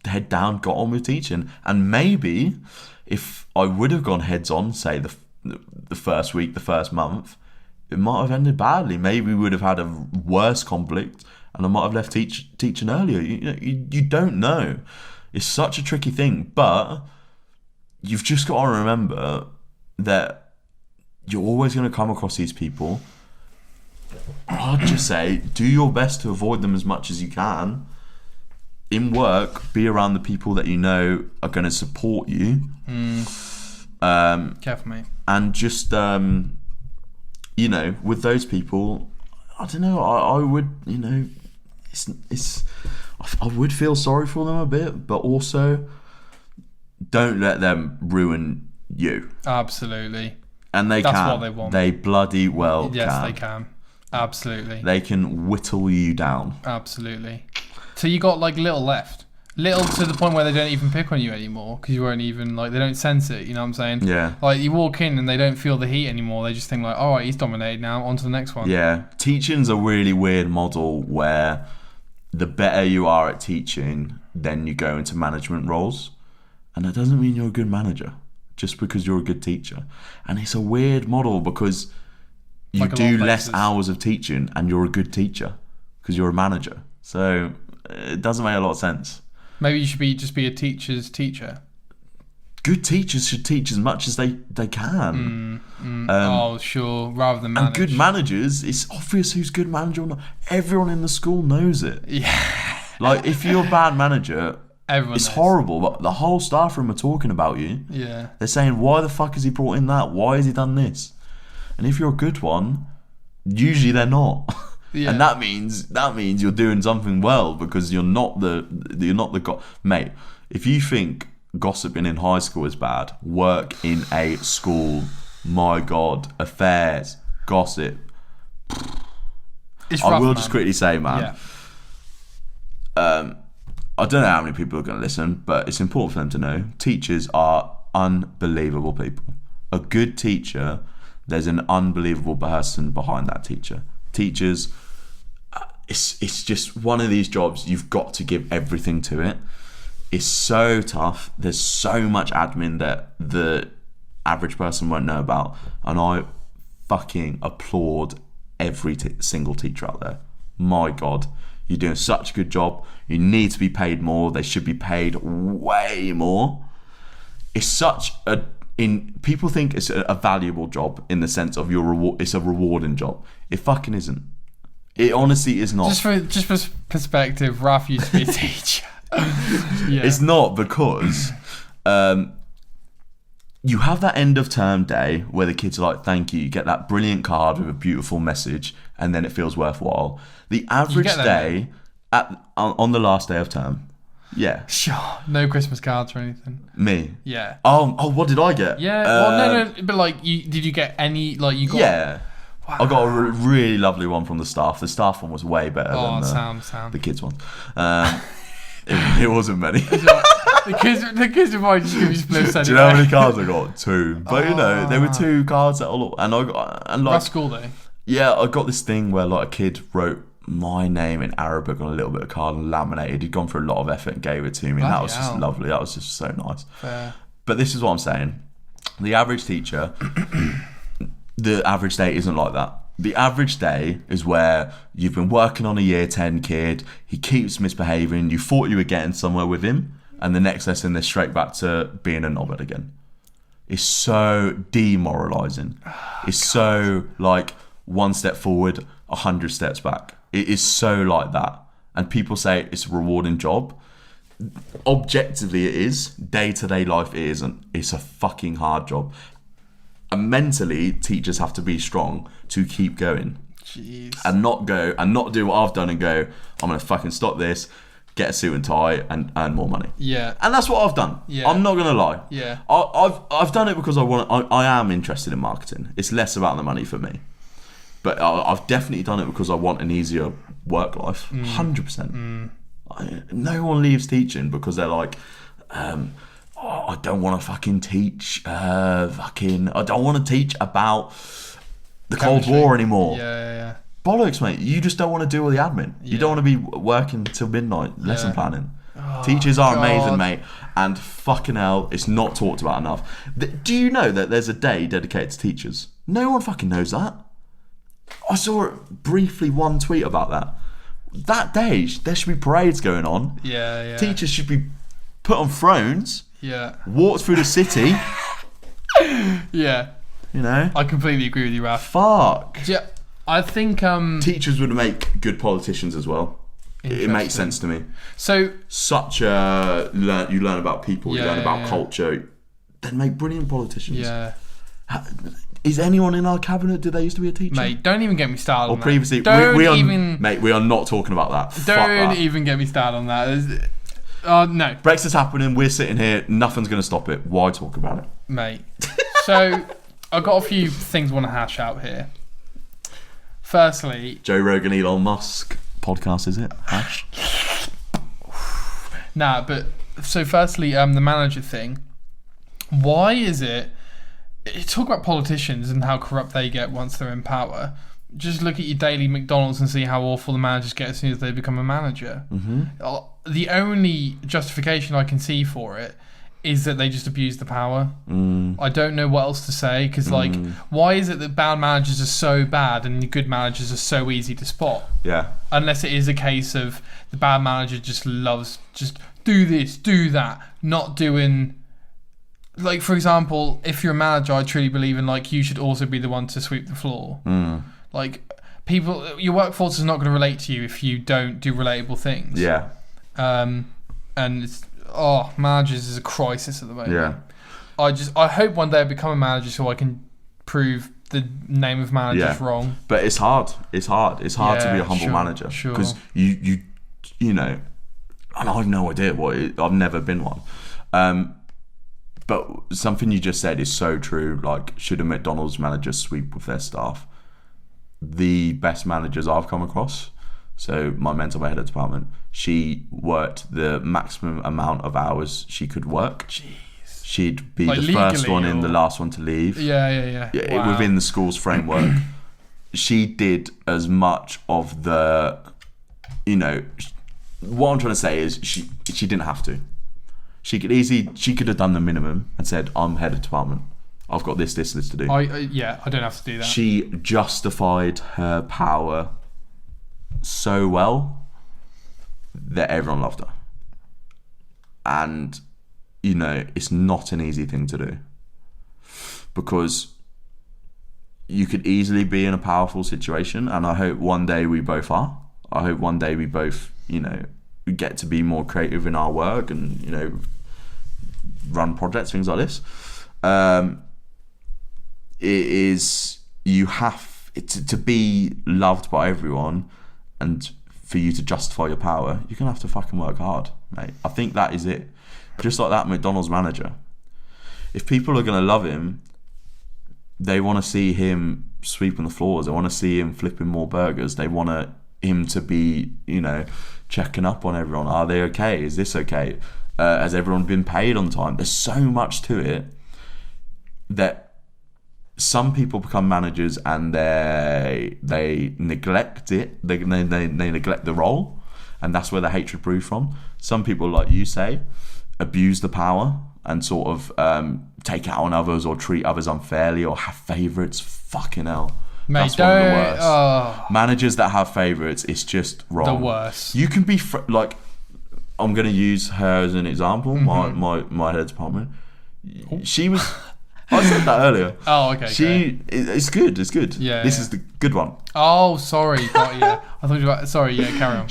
S7: head down, got on with teaching. And maybe if I would have gone heads on, say the first week, the first month, it might have ended badly. Maybe we would have had a worse conflict, and I might have left teaching earlier. You don't know. It's such a tricky thing, but you've just got to remember that you're always going to come across these people. I'd just say, do your best to avoid them as much as you can. In work, be around the people that you know are going to support you.
S6: Careful, mate.
S7: And just, with those people, I don't know, I would, I would feel sorry for them a bit, but also don't let them ruin you.
S6: Absolutely.
S7: And
S6: That's what they want.
S7: They bloody well
S6: Yes,
S7: can.
S6: they can. Absolutely.
S7: They can whittle you down.
S6: Absolutely. So you got like little left. Little to the point where they don't even pick on you anymore, because you won't even, like, they don't sense it, you know what I'm saying?
S7: Yeah.
S6: Like, you walk in and they don't feel the heat anymore. They just think like, alright, he's dominated now, on to the next one.
S7: Yeah. Teaching's a really weird model where the better you are at teaching, then you go into management roles. And that doesn't mean you're a good manager, just because you're a good teacher. And it's a weird model because you
S6: Like a lot
S7: do
S6: of
S7: less
S6: places.
S7: hours of teaching and you're a good teacher because you're a manager. So it doesn't make a lot of sense.
S6: Maybe you should just be a teacher's teacher.
S7: Good teachers should teach as much as they can.
S6: Oh, sure. Rather than manage.
S7: And good managers, it's obvious who's good manager or not. Everyone in the school knows it.
S6: Yeah.
S7: Like, if you're a bad manager,
S6: Everyone
S7: it's
S6: knows.
S7: horrible. But the whole staff room are talking about you.
S6: Yeah.
S7: They're saying, why the fuck has he brought in that? Why has he done this? And if you're a good one, usually they're not.
S6: Yeah.
S7: And that means you're doing something well, because you're not the guy. Mate, if you think gossiping in high school is bad. Work in a school, my God, affairs, gossip.
S6: It's
S7: I
S6: rough,
S7: will
S6: man.
S7: just quickly say, man.
S6: Yeah.
S7: I don't know how many people are going to listen, but it's important for them to know. Teachers are unbelievable people. A good teacher, there's an unbelievable person behind that teacher. Teachers, it's just one of these jobs, you've got to give everything to it. It's so tough. There's so much admin that the average person won't know about. And I fucking applaud every single teacher out there. My God, you're doing such a good job. You need to be paid more. They should be paid way more. It's such a people think it's a valuable job in the sense of your reward. It's a rewarding job. It fucking isn't. It honestly is not.
S6: Just for perspective, Raph used to be a teacher. Yeah.
S7: It's not, because you have that end of term day where the kids are like, thank you. You get that brilliant card with a beautiful message, and then it feels worthwhile. The average day on the last day of term. Yeah.
S6: Sure. No Christmas cards or anything.
S7: Me.
S6: Yeah.
S7: Oh, what did I get?
S6: Yeah. Well, no. But like, did you get any? Like, you got?
S7: Yeah.
S6: Wow.
S7: I got a really lovely one from the staff. The staff one was way better than
S6: sound.
S7: the kids one. It wasn't many.
S6: the kids might just give you spliffs anyway.
S7: Do you know how many cards I got? 2. But you know, there were 2 cards that all, and I got, and like,
S6: That's cool though.
S7: Yeah, I got this thing where like a kid wrote my name in Arabic on a little bit of card and laminated. He'd gone through a lot of effort and gave it to me. And that was just lovely. That was just so nice.
S6: Fair.
S7: But this is what I'm saying. The average teacher, the average day isn't like that. The average day is where you've been working on a year 10 kid, he keeps misbehaving, you thought you were getting somewhere with him, and the next lesson they're straight back to being a knobhead again. It's so demoralising. It's so like 1 step forward, 100 steps back. It is so like that. And people say it's a rewarding job. Objectively it is. Day-to-day life it isn't. It's a fucking hard job. And mentally, teachers have to be strong to keep going.
S6: Jeez.
S7: And not do what I've done and go, I'm going to fucking stop this, get a suit and tie and earn more money.
S6: Yeah.
S7: And that's what I've done.
S6: Yeah.
S7: I'm not going to lie.
S6: Yeah.
S7: I've done it because I am interested in marketing. It's less about the money for me. But I've definitely done it because I want an easier work life. 100%. No one leaves teaching because they're like, I don't want to fucking teach. I don't want to teach about the Cold War anymore.
S6: Yeah.
S7: Bollocks, mate. You just don't want to do all the admin. You don't want to be working till midnight, lesson planning. Teachers are amazing, mate. And fucking hell, it's not talked about enough. Do you know that there's a day dedicated to teachers? No one fucking knows that. I saw briefly one tweet about that. That day, there should be parades going on.
S6: Yeah.
S7: Teachers should be put on thrones.
S6: Yeah.
S7: Walked through the city.
S6: Yeah.
S7: You know?
S6: I completely agree with you, Raph.
S7: Fuck.
S6: Yeah. I think
S7: teachers would make good politicians as well. It makes sense to me.
S6: So
S7: such a you learn about people, you learn about culture. Then make brilliant politicians.
S6: Yeah.
S7: Is anyone in our cabinet? Did they used to be a teacher?
S6: Mate, don't even get me started.
S7: Or previously, mate, we are not talking about that.
S6: Don't even get me started on that. No.
S7: Brexit's happening. We're sitting here. Nothing's going to stop it. Why talk about it,
S6: mate? So I've got a few things I want to hash out here. Firstly,
S7: Joe Rogan, Elon Musk podcast, is it? Hash.
S6: Nah, but so firstly, the manager thing. Why is it? You talk about politicians and how corrupt they get once they're in power. Just look at your daily McDonald's and see how awful the managers get as soon as they become a manager. Mm-hmm. The only justification I can see for it is that they just abuse the power. I don't know what else to say, because like, why is it that bad managers are so bad and the good managers are so easy to spot?
S7: Yeah.
S6: Unless it is a case of the bad manager just loves just do this, do that, not doing. Like, for example, if you're a manager, I truly believe in, like, you should also be the one to sweep the floor. Like, people, your workforce is not going to relate to you if you don't do relatable things.
S7: Yeah.
S6: And it's, managers is a crisis at the moment.
S7: Yeah.
S6: I hope one day I become a manager so I can prove the name of managers wrong. But
S7: it's hard. It's hard to be a humble manager. Because you know, and I have no idea I've never been one. But something you just said is so true. Like, should a McDonald's manager sweep with their staff? The best managers I've come across, so my mental head of department, she worked the maximum amount of hours she could work.
S6: Jeez.
S7: She'd be
S6: Like
S7: the first
S6: legally
S7: one in,
S6: or-
S7: the last one to leave.
S6: Yeah. Wow.
S7: Within the school's framework. She did as much of the, what I'm trying to say is she didn't have to. She could have done the minimum and said, I'm head of department. I've got this to do.
S6: I don't have to do that.
S7: She justified her power so well that everyone loved her. And, it's not an easy thing to do. Because you could easily be in a powerful situation, and I hope one day we both are. I hope one day we both, we get to be more creative in our work and, run projects, things like this. You have to be loved by everyone, and for you to justify your power, you're gonna have to fucking work hard, mate. I think that is it. Just like that McDonald's manager. If people are gonna love him, they want to see him sweeping the floors. They want to see him flipping more burgers. They want him to be, checking up on everyone. Are they okay? Is this okay? Has everyone been paid on time? There's so much to it that some people become managers and they neglect it. They neglect the role, and that's where the hatred brews from. Some people, like you say, abuse the power and sort of take out on others or treat others unfairly or have favourites. Fucking hell.
S6: Mate,
S7: that's one of the worst.
S6: Oh.
S7: Managers that have favourites, it's just wrong.
S6: The worst.
S7: You can be I'm going to use her as an example. My head of department. She was. I said that earlier.
S6: Oh, okay.
S7: It's good. It's good.
S6: Yeah.
S7: This is the good one.
S6: Oh, sorry. Yeah. I thought you were. Sorry. Yeah. Carry on.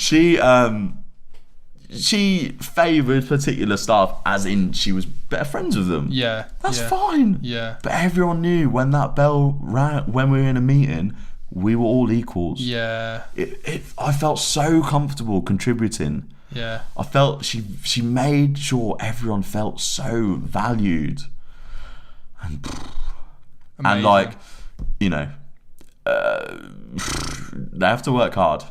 S7: She favoured particular staff, as in she was better friends with them.
S6: Yeah.
S7: That's fine.
S6: Yeah.
S7: But everyone knew when that bell rang, when we were in a meeting, we were all equals.
S6: Yeah.
S7: I felt so comfortable contributing.
S6: Yeah.
S7: I felt she made sure everyone felt so valued. And
S6: Amazing.
S7: they have to work hard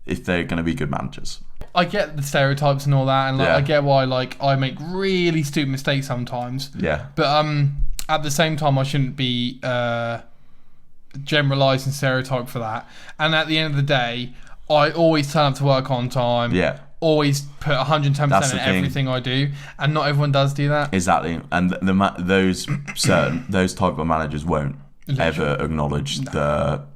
S7: if they're going to be good managers.
S6: I get the stereotypes and all that, and I get why I make really stupid mistakes sometimes.
S7: Yeah.
S6: But at the same time, I shouldn't be generalised and stereotyped for that. And at the end of the day, I always turn up to work on time.
S7: Yeah.
S6: Always put 110% in
S7: That's the thing.
S6: everything I do, and not everyone does do that.
S7: Exactly, and those type of managers won't ever acknowledge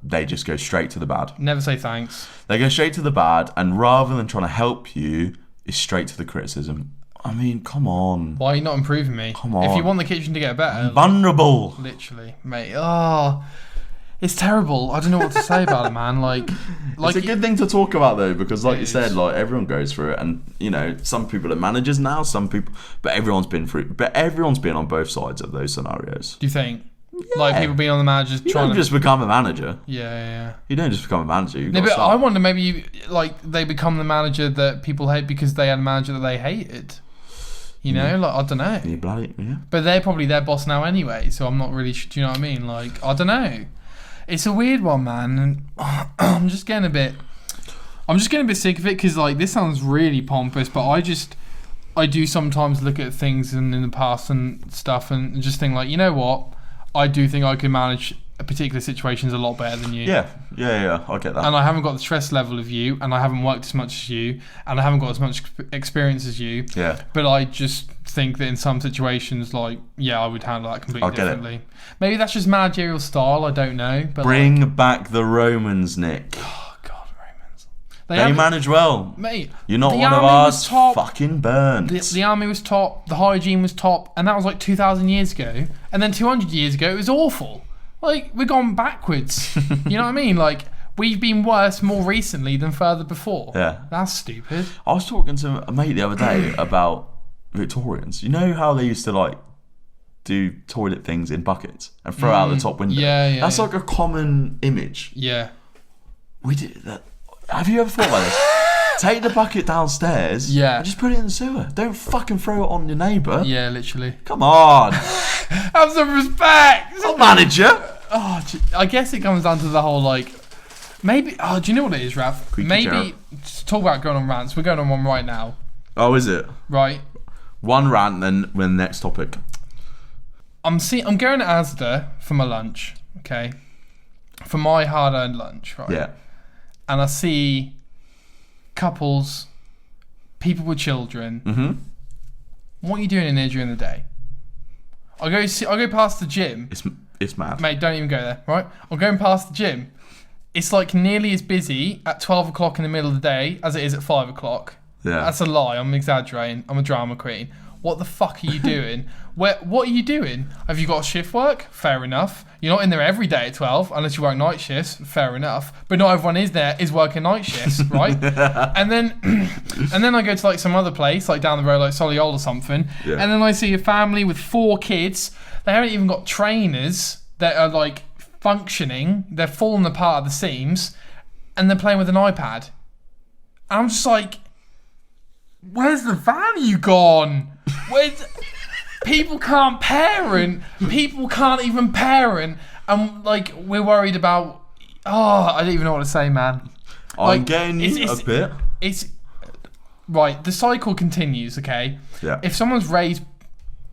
S7: they just go straight to the bad.
S6: Never say thanks.
S7: They go straight to the bad, and rather than trying to help you, it's straight to the criticism. I mean, come on.
S6: Why are you not improving me?
S7: Come on.
S6: If you want the kitchen to get better,
S7: Vulnerable.
S6: literally, mate. Oh, it's terrible. I don't know what to say about it, man.
S7: It's a good thing to talk about though, because like
S6: It
S7: you said,
S6: is.
S7: everyone goes through it, and some people are managers now, some people, but everyone's been on both sides of those scenarios.
S6: Do you think? Like people being on the managers
S7: You
S6: trying
S7: don't
S6: to
S7: just become a manager.
S6: Yeah.
S7: You don't just become a manager.
S6: No, but I wonder maybe they become the manager that people hate because they had a manager that they hated. I don't know.
S7: You bloody yeah.
S6: But they're probably their boss now anyway, so I'm not really. Do you know what I mean? I don't know. It's a weird one, man, and I'm just getting a bit sick of it because this sounds really pompous, but I do sometimes look at things in the past and stuff and just think you know what, I do think I can manage particular situations a lot better than you.
S7: Yeah, I get that.
S6: And I haven't got the stress level of you, and I haven't worked as much as you, and I haven't got as much experience as you.
S7: Yeah.
S6: But I just think that in some situations, I would handle that completely
S7: get it.
S6: differently. Maybe that's just managerial style. I don't know. But
S7: Bring back the Romans, Nick.
S6: oh God, Romans.
S7: They manage well.
S6: Mate,
S7: You're not
S6: the
S7: one of
S6: army
S7: ours.
S6: was top.
S7: Fucking burnt.
S6: The army was top. The hygiene was top, and that was 2,000 years ago. And then 200 years ago, it was awful. We're gone backwards. You know what I mean? We've been worse more recently than further before.
S7: Yeah.
S6: That's stupid.
S7: I was talking to a mate the other day about Victorians. You know how they used to do toilet things in buckets and throw out the top window?
S6: Yeah.
S7: That's a common image.
S6: Yeah.
S7: We did that. Have you ever thought about this? Take the bucket downstairs.
S6: Yeah.
S7: And just put it in the sewer. Don't fucking throw it on your neighbour.
S6: Yeah, literally.
S7: Come on.
S6: Have some respect.
S7: I'll manage you.
S6: Oh, I guess it comes down to the whole like, maybe. Oh, do you know what it is, Raph?
S7: Creaky
S6: Maybe
S7: Jarrett.
S6: just talk about going on rants. We're going on one right now,
S7: Oh, is it?
S6: right?
S7: One rant, then next topic.
S6: I'm going to Asda for my lunch, okay? For my hard-earned lunch, right?
S7: Yeah.
S6: And I see couples, people with children.
S7: Mm-hmm.
S6: What are you doing in there during the day? I go past the gym.
S7: It's mad.
S6: Mate, don't even go there, right? I'm going past the gym. It's like nearly as busy at 12 o'clock in the middle of the day as it is at 5 o'clock.
S7: Yeah.
S6: That's a lie. I'm exaggerating. I'm a drama queen. What the fuck are you doing? What are you doing? Have you got shift work? Fair enough. You're not in there every day at 12 unless you work night shifts. Fair enough. But not everyone is working night shifts, right? and then I go to like some other place, like down the road, like Solihull or something.
S7: Yeah.
S6: And then I see a family with 4 kids. They haven't even got trainers that are like functioning. They're falling apart at the seams, and they're playing with an iPad. And I'm just like, where's the value gone? People can't parent. People can't even parent. And like, we're worried about. Oh, I don't even know what to say, man.
S7: I'm getting you a bit.
S6: It's right. The cycle continues. Okay.
S7: Yeah.
S6: If someone's raised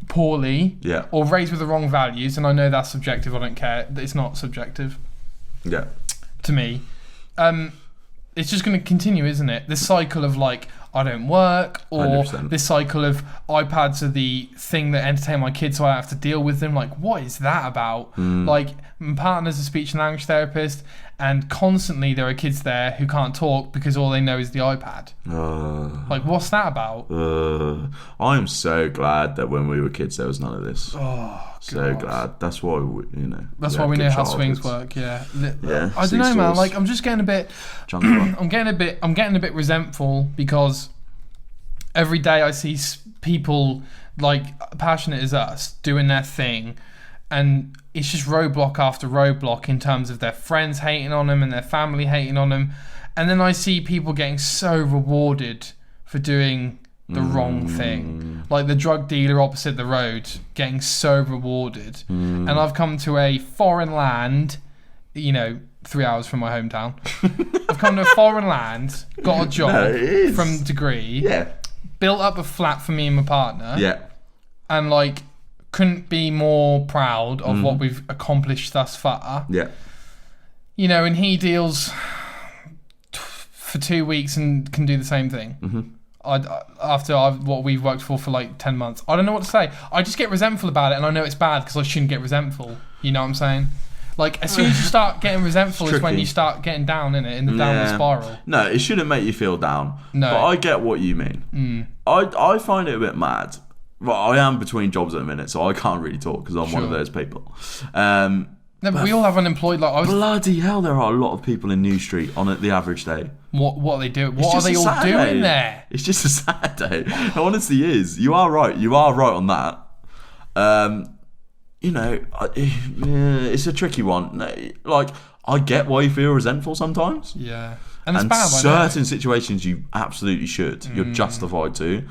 S6: poorly,
S7: Yeah.
S6: or raised with the wrong values, and I know that's subjective. I don't care. It's not subjective
S7: Yeah.
S6: to me. It's just going to continue, isn't it? This cycle of like, I don't work, or
S7: 100%.
S6: this cycle of iPads are the thing that entertain my kids, so I have to deal with them. Like, what is that about? Like, my partner's a speech and language therapist, and constantly there are kids there who can't talk because all they know is the iPad. Like, what's that about?
S7: I am so glad that when we were kids there was none of this.
S6: Oh,
S7: So
S6: God.
S7: glad. That's why
S6: That's
S7: we
S6: why
S7: had
S6: we
S7: good
S6: know how swings
S7: childhoods.
S6: work. Yeah.
S7: Yeah,
S6: I don't know, man.
S7: seesaws.
S6: Like, I'm just getting a bit.
S7: Jungle.
S6: I'm getting a bit resentful because every day I see people like passionate as us doing their thing, and it's just roadblock after roadblock in terms of their friends hating on them and their family hating on them, and then I see people getting so rewarded for doing the wrong thing, like the drug dealer opposite the road getting so rewarded. And I've come to a foreign land, 3 hours from my hometown. I've come to a foreign land, got a job
S7: No, it is.
S6: from degree,
S7: Yeah.
S6: built up a flat for me and my partner,
S7: Yeah.
S6: and like couldn't be more proud of what we've accomplished thus far.
S7: Yeah.
S6: And he deals for 2 weeks and can do the same thing. After what we've worked for like 10 months. I don't know what to say. I just get resentful about it, and I know it's bad because I shouldn't get resentful. You know what I'm saying? Like, as soon as you start getting resentful is when
S7: tricky.
S6: you start getting down in it, in the downward spiral.
S7: No, it shouldn't make you feel down.
S6: No.
S7: But I get what you mean. I find it a bit mad. Well, I am between jobs at the minute, so I can't really talk because I'm one of
S6: Sure.
S7: those people.
S6: No, but we all have unemployed. Like, I was.
S7: Bloody hell, there are a lot of people in New Street on the average day.
S6: What are they doing?
S7: It's
S6: What are
S7: just
S6: they
S7: a
S6: all
S7: Saturday.
S6: doing there?
S7: It's just a Saturday. It honestly is. You are right. You are right on that. It's a tricky one. Like, I get why you feel resentful sometimes.
S6: Yeah, and it's
S7: And
S6: bad. I know.
S7: certain situations you absolutely should. You're justified to.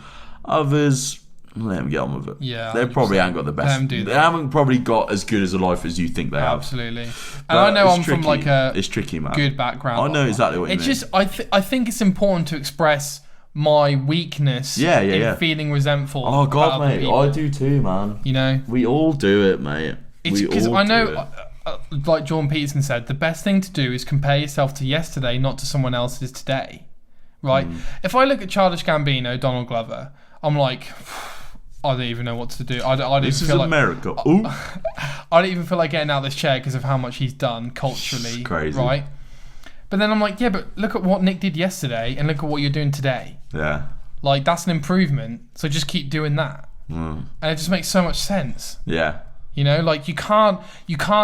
S7: Others, let them get on with it.
S6: Yeah,
S7: They probably
S6: 100%.
S7: haven't got the
S6: Let 'em
S7: best.
S6: do
S7: They
S6: that.
S7: haven't probably got as good as a life as you think they have.
S6: Absolutely. And
S7: But
S6: I know
S7: it's
S6: I'm from
S7: tricky.
S6: like a
S7: It's tricky, man.
S6: good background.
S7: I know exactly what you
S6: it's
S7: mean.
S6: just I think it's important to express my weakness in feeling resentful.
S7: Oh
S6: about
S7: God,
S6: other
S7: mate,
S6: people,
S7: I do too, man. We all do it, mate.
S6: It's
S7: We
S6: because
S7: all
S6: I
S7: do
S6: know,
S7: it.
S6: like Jordan Peterson said, the best thing to do is compare yourself to yesterday, not to someone else's today. Right? If I look at Childish Gambino, Donald Glover, I'm like, I don't even know what to do. I don't
S7: This
S6: even
S7: is
S6: feel
S7: America.
S6: Like,
S7: Ooh.
S6: I don't even feel like getting out of this chair because of how much he's done culturally.
S7: It's crazy.
S6: Right? But then I'm like, yeah, but look at what Nick did yesterday and look at what you're doing today.
S7: Yeah.
S6: Like, that's an improvement. So just keep doing that. And it just makes so much sense.
S7: Yeah.
S6: Like you can't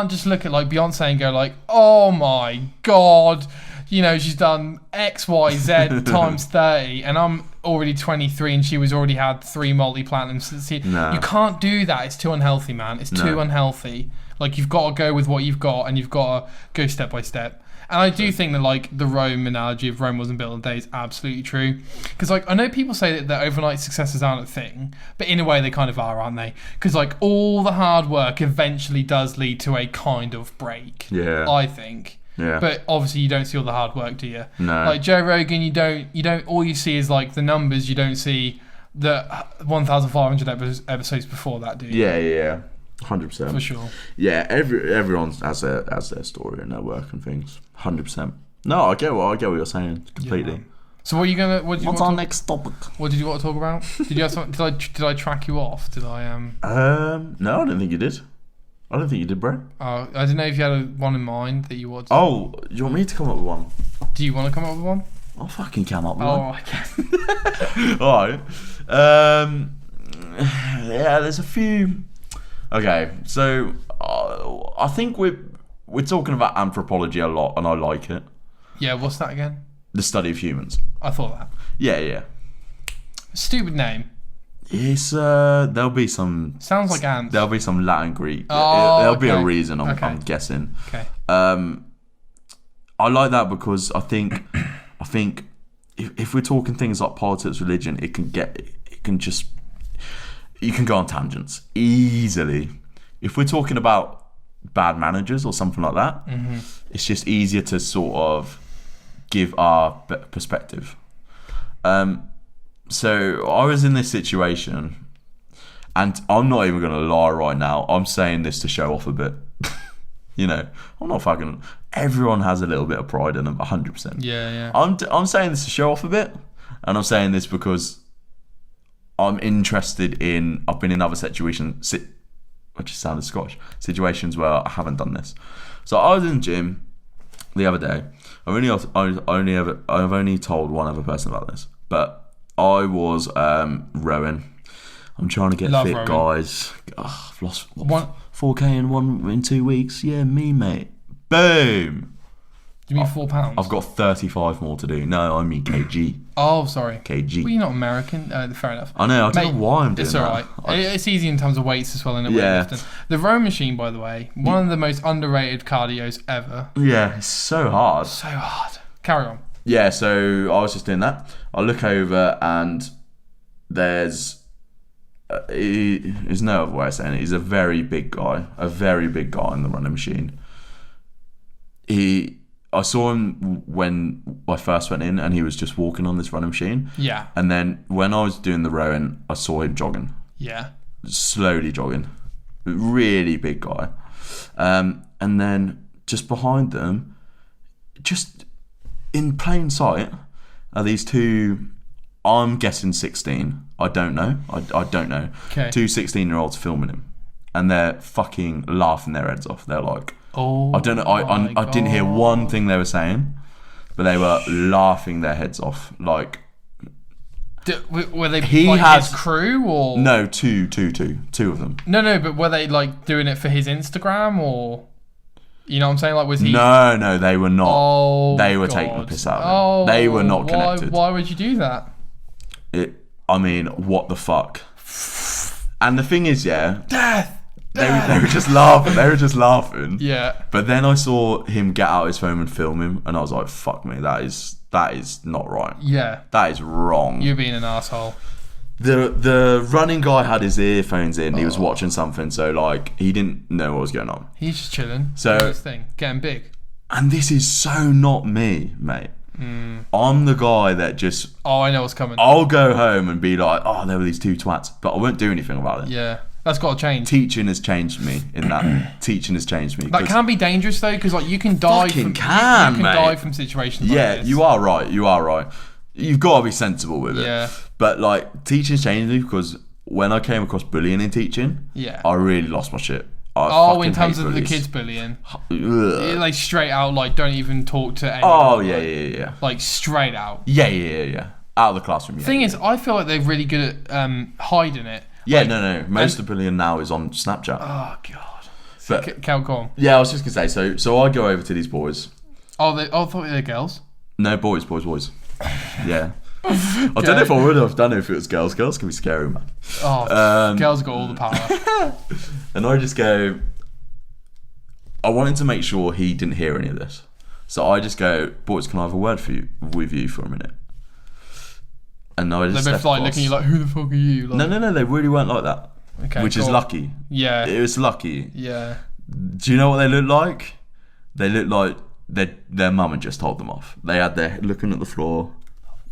S6: just look at like Beyonce and go like, oh my God, she's done X, Y, Z times 30 and I'm already 23 and she was already had 3 multi-platinums.
S7: No.
S6: You can't do that. It's too unhealthy, man. It's too unhealthy. Like, you've got to go with what you've got and you've got to go step by step. And I do think that like the Rome analogy of Rome wasn't built in a day is absolutely true. Because like I know people say that overnight successes aren't a thing, but in a way they kind of are, aren't they? Because like all the hard work eventually does lead to a kind of break.
S7: Yeah.
S6: I think.
S7: Yeah.
S6: But obviously you don't see all the hard work, do you?
S7: No.
S6: Like Joe Rogan, you don't. All you see is like the numbers. You don't see the 1,500 episodes before that, do you?
S7: Yeah. 100%.
S6: For sure.
S7: Yeah, everyone has their story and their work and things. 100%. No, I get what you're saying completely.
S6: Yeah. So what are you gonna?
S8: What's our next topic?
S6: What did you want to talk about? Did you have some? Did I track you off? Did I
S7: No, I don't think you did. I don't think you did, bro.
S6: Oh, I didn't know if you had one in mind that you wanted.
S7: Oh, do you want me to come up with one?
S6: Do you want to come up with one?
S7: I'll fucking come up with
S6: Oh,
S7: one.
S6: I can.
S7: Alright. Yeah, there's a few. Okay, so I think we're talking about anthropology a lot, and I like it.
S6: Yeah, what's that again?
S7: The study of humans.
S6: I thought that.
S7: Yeah.
S6: Stupid name.
S7: It's there'll be some.
S6: Sounds like ants.
S7: There'll be some Latin Greek.
S6: Oh,
S7: There'll be a
S6: okay.
S7: reason. I'm
S6: Okay.
S7: guessing.
S6: Okay.
S7: I like that because I think if we're talking things like politics, religion, you can go on tangents easily. If we're talking about bad managers or something like that, it's just easier to sort of give our perspective. So I was in this situation, and I'm not even going to lie right now. I'm saying this to show off a bit. You know, I'm not fucking. Everyone has a little bit of pride in them, 100%.
S6: Yeah.
S7: I'm saying this to show off a bit, and I'm saying this because I'm interested in. I've been in other situations, which sounded Scottish, situations where I haven't done this. So I was in the gym the other day. I've only told one other person about this, but I was rowing. I'm trying to get
S6: Love
S7: fit,
S6: rowing.
S7: guys. I've lost
S6: One-
S7: 4K in 2 weeks. Yeah, me, mate. Boom.
S6: Do you mean £4?
S7: I've got 35 more to do. No, I mean kg.
S6: Oh, sorry.
S7: kg.
S6: Well, you're not American. Fair enough.
S7: I know. I don't know why I'm doing
S6: It's
S7: that.
S6: alright. It's easy in terms of weights as well, in a
S7: Yeah.
S6: weightlifting. The row machine, by the way, one of the most underrated cardios ever.
S7: Yeah, it's so hard.
S6: So hard. Carry on.
S7: Yeah, so I was just doing that. I look over and there's there's no other way of saying it. He's a very big guy in the running machine. I saw him when I first went in, and he was just walking on this running machine.
S6: Yeah.
S7: And then when I was doing the rowing, I saw him jogging,
S6: Yeah.
S7: slowly jogging. Really big guy. And then just behind them, just in plain sight, are these two. I'm guessing 16. I don't know. I don't know.
S6: Okay.
S7: Two 16-year-olds filming him, and they're fucking laughing their heads off. They're like,
S6: Oh.
S7: I don't know. I didn't hear one thing they were saying, but they were laughing their heads off. Like,
S6: Were they
S7: He
S6: like
S7: has-
S6: his crew or
S7: no, two of them.
S6: No, but were they like doing it for his Instagram or? You know what I'm saying? Like, was he?
S7: No, they were not.
S6: Oh,
S7: They were
S6: God.
S7: taking the piss out of him. They were not connected.
S6: Why would you do that?
S7: I mean, what the fuck? And the thing is, yeah,
S6: Death.
S7: they were just laughing. They were just laughing.
S6: Yeah.
S7: But then I saw him get out his phone and film him, and I was like, fuck me, that is not right.
S6: Yeah.
S7: That is wrong.
S6: You're being an asshole.
S7: The running guy had his earphones in. He was watching something, so like he didn't know what was going on.
S6: He's just chilling.
S7: So-
S6: doing his thing, getting big.
S7: And this is so not me, mate. I'm the guy that just
S6: Oh, I know what's coming.
S7: I'll go home and be like, oh, there were these two twats, but I won't do anything about it.
S6: Yeah, that's got to change.
S7: Teaching has changed me in that. Teaching has changed me.
S6: That
S7: 'cause-
S6: can be dangerous though, because like you can die
S7: Fucking
S6: from
S7: can,
S6: you can
S7: mate.
S6: die from situations.
S7: yeah,
S6: like this.
S7: you are right. You've got to be sensible with it.
S6: Yeah.
S7: But like teaching's changed me because when I came across bullying in teaching,
S6: Yeah.
S7: I really lost my shit. I
S6: Oh,
S7: fucking
S6: in terms
S7: hate
S6: of the
S7: bullies.
S6: kids bullying,
S7: Ugh.
S6: like straight out, like don't even talk to anyone.
S7: Oh
S6: like,
S7: yeah.
S6: Like straight out.
S7: Yeah. Out of the classroom. Yeah.
S6: Thing is, I feel like they're really good at hiding it.
S7: Yeah,
S6: Like,
S7: no. Most of the bullying now is on Snapchat.
S6: Oh god.
S7: But
S6: Cal, go on.
S7: yeah, I was just gonna say. So I go over to these boys.
S6: Oh, I thought they were girls.
S7: No, boys. Yeah. I don't know if I would have done it if it was girls. Girls can be scary, man.
S6: Oh, girls got all the power.
S7: And I just go. I wanted to make sure he didn't hear any of this. So I just go, boys, can I have a word with you for a minute? And I just
S6: They're both like looking at you like, who the fuck are you? Like,
S7: No, they really weren't like that.
S6: Okay,
S7: which is lucky.
S6: Yeah.
S7: It was lucky.
S6: Yeah.
S7: Do you know what they look like? They look like their mum had just told them off. They had their looking at the floor.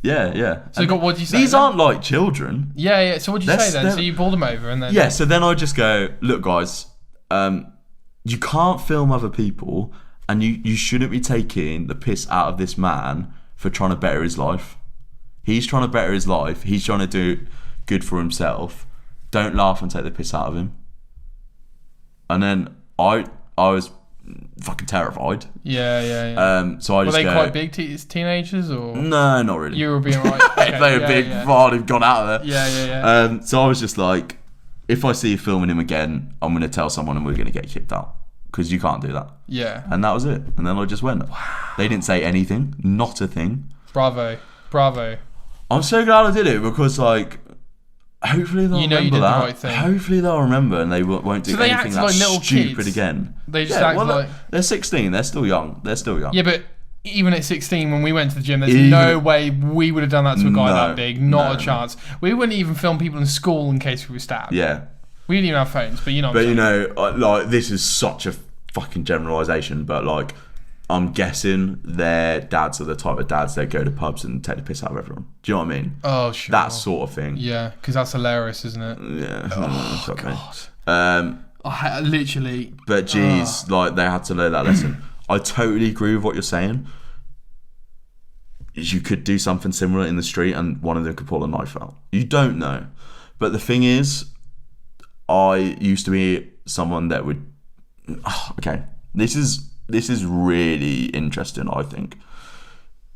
S7: Yeah.
S6: So what do you say?
S7: These
S6: then?
S7: aren't like children.
S6: Yeah. So what do you say then? So you pulled them over and then...
S7: Yeah, so then I just go, look guys, you can't film other people and you shouldn't be taking the piss out of this man for trying to better his life. He's trying to better his life. He's trying to do good for himself. Don't laugh and take the piss out of him. And then I was fucking terrified.
S6: Yeah.
S7: So I
S6: were
S7: just
S6: they
S7: go,
S6: quite big teenagers or?
S7: No, not really.
S6: You were being right.
S7: If they were big, I'd have gone out of there.
S6: Yeah.
S7: So I was just like, if I see you filming him again, I'm going to tell someone and we're going to get kicked out. Because you can't do that.
S6: Yeah.
S7: And that was it. And then I just went. Wow. They didn't say anything. Not a thing.
S6: Bravo.
S7: I'm so glad I did it because, like, hopefully they'll remember
S6: you did
S7: that.
S6: The right thing.
S7: Hopefully they'll remember and they won't do anything that's
S6: like little
S7: stupid
S6: kids.
S7: again.
S6: They just act like...
S7: They're 16. They're still young.
S6: Yeah, but even at 16, when we went to the gym, there's no way we would have done that to a guy that big. Not a chance. We wouldn't even film people in school in case we were stabbed.
S7: Yeah.
S6: We didn't even have phones, but you know.
S7: But you know, like, this is such a fucking generalisation, but like, I'm guessing their dads are the type of dads that go to pubs and take the piss out of everyone. Do you know what I mean?
S6: Oh, sure.
S7: That sort of thing.
S6: Yeah, because that's hilarious, isn't it?
S7: Yeah.
S6: Oh, God. I literally.
S7: But geez, like, they had to learn that lesson. I totally agree with what you're saying. You could do something similar in the street and one of them could pull a knife out. You don't know. But the thing is, I used to be someone that would... Okay, this is really interesting, I think,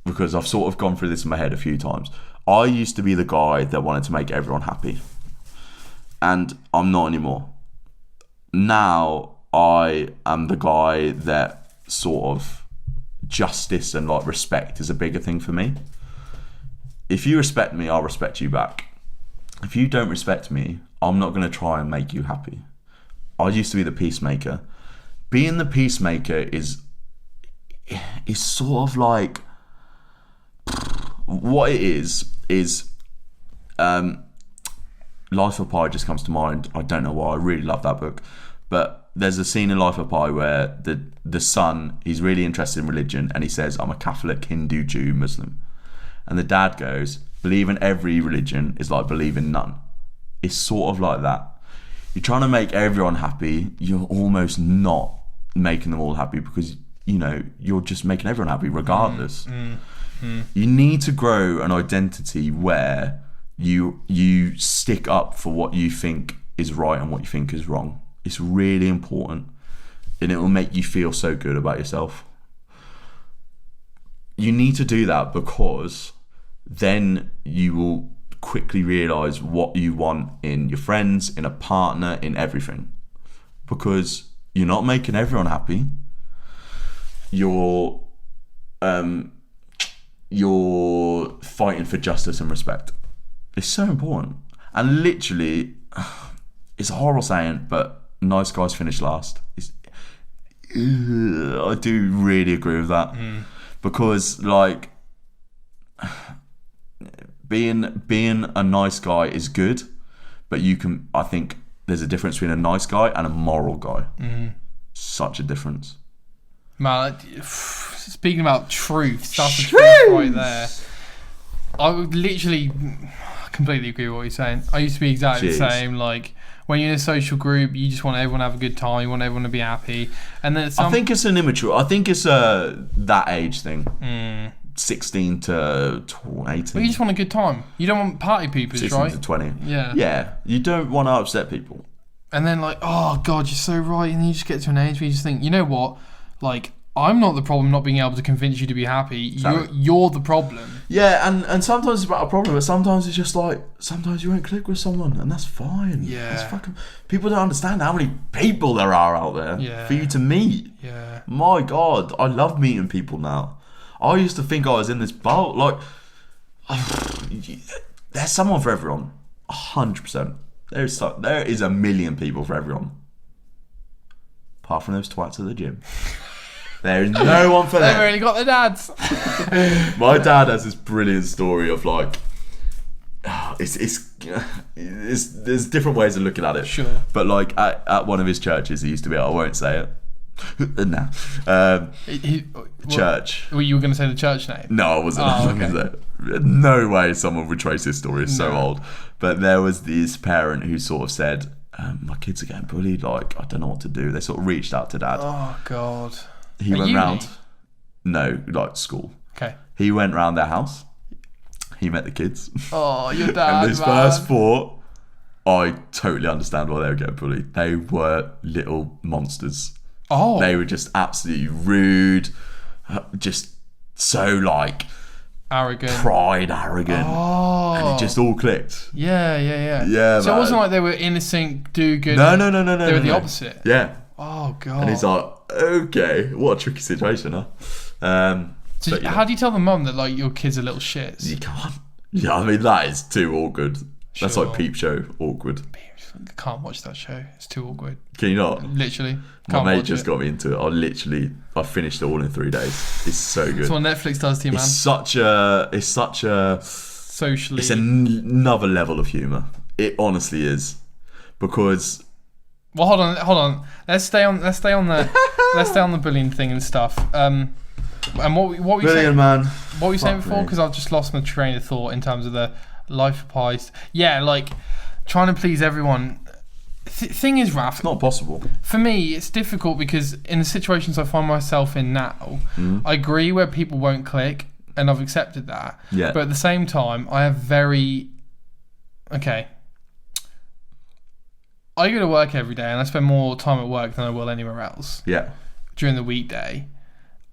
S7: because I've sort of gone through this in my head a few times. I used to be the guy that wanted to make everyone happy, and I'm not anymore. Now I am the guy that sort of justice and like respect is a bigger thing for me. If you respect me, I'll respect you back. If you don't respect me, I'm not going to try and make you happy. I used to be the peacemaker. Being the peacemaker is sort of like, what it is Life of Pi just comes to mind. I don't know why. I really love that book. But there's a scene in Life of Pi where the son, he's really interested in religion, and he says, I'm a Catholic, Hindu, Jew, Muslim. And the dad goes, believe in every religion is like believe in none. It's sort of like that. You're trying to make everyone happy, you're almost not making them all happy, because, you know, you're just making everyone happy regardless. You need to grow an identity where you stick up for what you think is right and what you think is wrong. It's really important, and it will make you feel so good about yourself. You need to do that, because then you will quickly realise what you want in your friends, in a partner, in everything. Because you're not making everyone happy. You're fighting for justice and respect. It's so important. And literally, it's a horrible saying, but nice guys finish last. I do really agree with that. Because, like, being a nice guy is good, but I think there's a difference between a nice guy and a moral guy. Such a difference.
S6: Man, speaking about truth, that's the truth right there. I would literally completely agree with what you're saying. I used to be exactly the same. Like, when you're in a social group, you just want everyone to have a good time, you want everyone to be happy. And then
S7: I think it's an immature, I think it's that age thing. 16 to 18.
S6: Well, you just want a good time. You don't want party people,
S7: 16
S6: right?
S7: to 20.
S6: Yeah.
S7: You don't want to upset people.
S6: And then, like, oh God, you're so right. And then you just get to an age where you just think, you know what? Like, I'm not the problem not being able to convince you to be happy. Exactly. You're the problem.
S7: Yeah, and sometimes it's about a problem, but sometimes it's just like, sometimes you won't click with someone, and that's fine.
S6: Yeah.
S7: That's fucking, people don't understand how many people there are out there for you to meet.
S6: Yeah.
S7: My God, I love meeting people now. I used to think I was in this boat. Like, there's someone for everyone. 100%. There is a million people for everyone. Apart from those twats at the gym. There is no one for
S6: They've
S7: them.
S6: only got their dads.
S7: My dad has this brilliant story of like, it's there's different ways of looking at it.
S6: Sure.
S7: But like at one of his churches, he used to be. I won't say it. Nah. Church.
S6: Well, you were going to say the church name?
S7: No, I wasn't.
S6: Oh,
S7: I'm not gonna say it. No way someone would trace this story. It's so old. But there was this parent who sort of said, my kids are getting bullied. Like, I don't know what to do. They sort of reached out to dad.
S6: Oh, God.
S7: He went round. No, like school.
S6: Okay.
S7: He went round their house. He met the kids.
S6: Oh, your dad,
S7: And his first thought, I totally understand why they were getting bullied. They were little monsters.
S6: Oh.
S7: They were just absolutely rude. Just so like
S6: arrogant.
S7: Arrogant.
S6: Oh.
S7: And it just all clicked.
S6: Yeah.
S7: Yeah,
S6: So
S7: man.
S6: it wasn't like they were innocent, do good.
S7: No.
S6: They were the opposite.
S7: Yeah.
S6: Oh, God.
S7: And he's like, okay, what a tricky situation, huh?
S6: So
S7: but,
S6: how do you tell the mum that like your kids are little shits?
S7: You can't. Yeah, I mean, that is too awkward. That's
S6: Sure.
S7: like Peep Show awkward.
S6: I can't watch that show. It's too awkward.
S7: Can you not?
S6: Literally.
S7: My
S6: Can't
S7: mate
S6: watch
S7: just
S6: it.
S7: got me into it. I finished it all in 3 days. It's so good.
S6: That's what Netflix does to you, man.
S7: It's such a
S6: Socially.
S7: It's another level of humour. It honestly is, because.
S6: Well, hold on. Let's stay on the bullying thing and stuff. And what were you
S7: Brilliant,
S6: saying?
S7: man.
S6: What were you saying
S7: Fuck
S6: before?
S7: me.
S6: Because I've just lost my train of thought in terms of the life of pies. Yeah, like trying to please everyone. Thing is, Raph,
S7: It's not possible.
S6: for me, it's difficult because in the situations I find myself in now, I agree where people won't click, and I've accepted that.
S7: Yeah.
S6: But at the same time, I go to work every day, and I spend more time at work than I will anywhere else
S7: Yeah.
S6: during the weekday.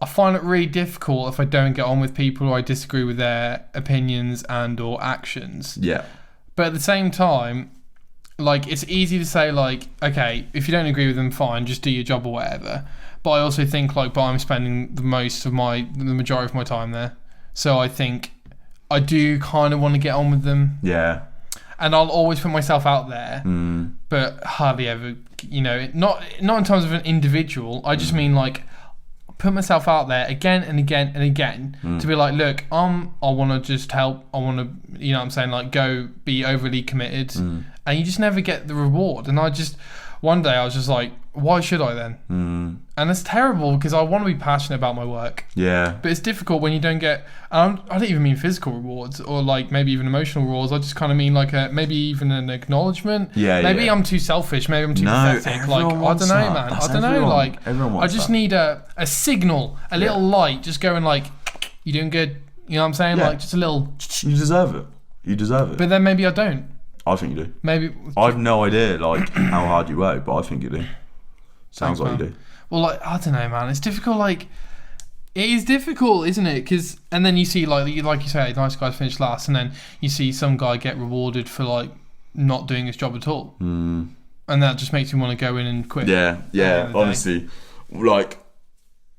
S6: I find it really difficult if I don't get on with people or I disagree with their opinions and or actions.
S7: Yeah.
S6: But at the same time, like, it's easy to say, like, okay, if you don't agree with them, fine, just do your job or whatever. But I also think, like, but I'm spending the majority of my time there. So I think I do kind of want to get on with them.
S7: Yeah.
S6: And I'll always put myself out there, but hardly ever, not in terms of an individual. I just mean, like, put myself out there again and again and again to be like, look, I want to just help. I want to, like, go be overly committed. And you just never get the reward. And one day I was just like, why should I then? And it's terrible because I want to be passionate about my work.
S7: Yeah.
S6: But it's difficult when you don't get, I don't even mean physical rewards or like maybe even emotional rewards. I just kind of mean like maybe even an acknowledgement.
S7: Yeah,
S6: Maybe
S7: yeah.
S6: I'm too selfish. Maybe I'm too pathetic. Like,
S7: everyone
S6: I
S7: wants
S6: don't know,
S7: that.
S6: man.
S7: That's
S6: I don't know.
S7: everyone.
S6: Like,
S7: Everyone
S6: I
S7: wants
S6: just
S7: that.
S6: need a signal, a little light, just going like, you doing good. You know what I'm saying?
S7: Yeah.
S6: Like, just a little.
S7: You deserve it. You deserve it.
S6: But then maybe I don't.
S7: I think you do.
S6: Maybe.
S7: I've no idea, like, how hard you work, but I think you do. Sounds
S6: Thanks,
S7: like
S6: man.
S7: you do.
S6: Well, like, I don't know, man. It's difficult. Like, it is difficult, isn't it? And then you see, like you say, nice guys finish last, and then you see some guy get rewarded for like not doing his job at all, and that just makes you want to go in and quit.
S7: Yeah,
S6: at the end of the day.
S7: honestly, like,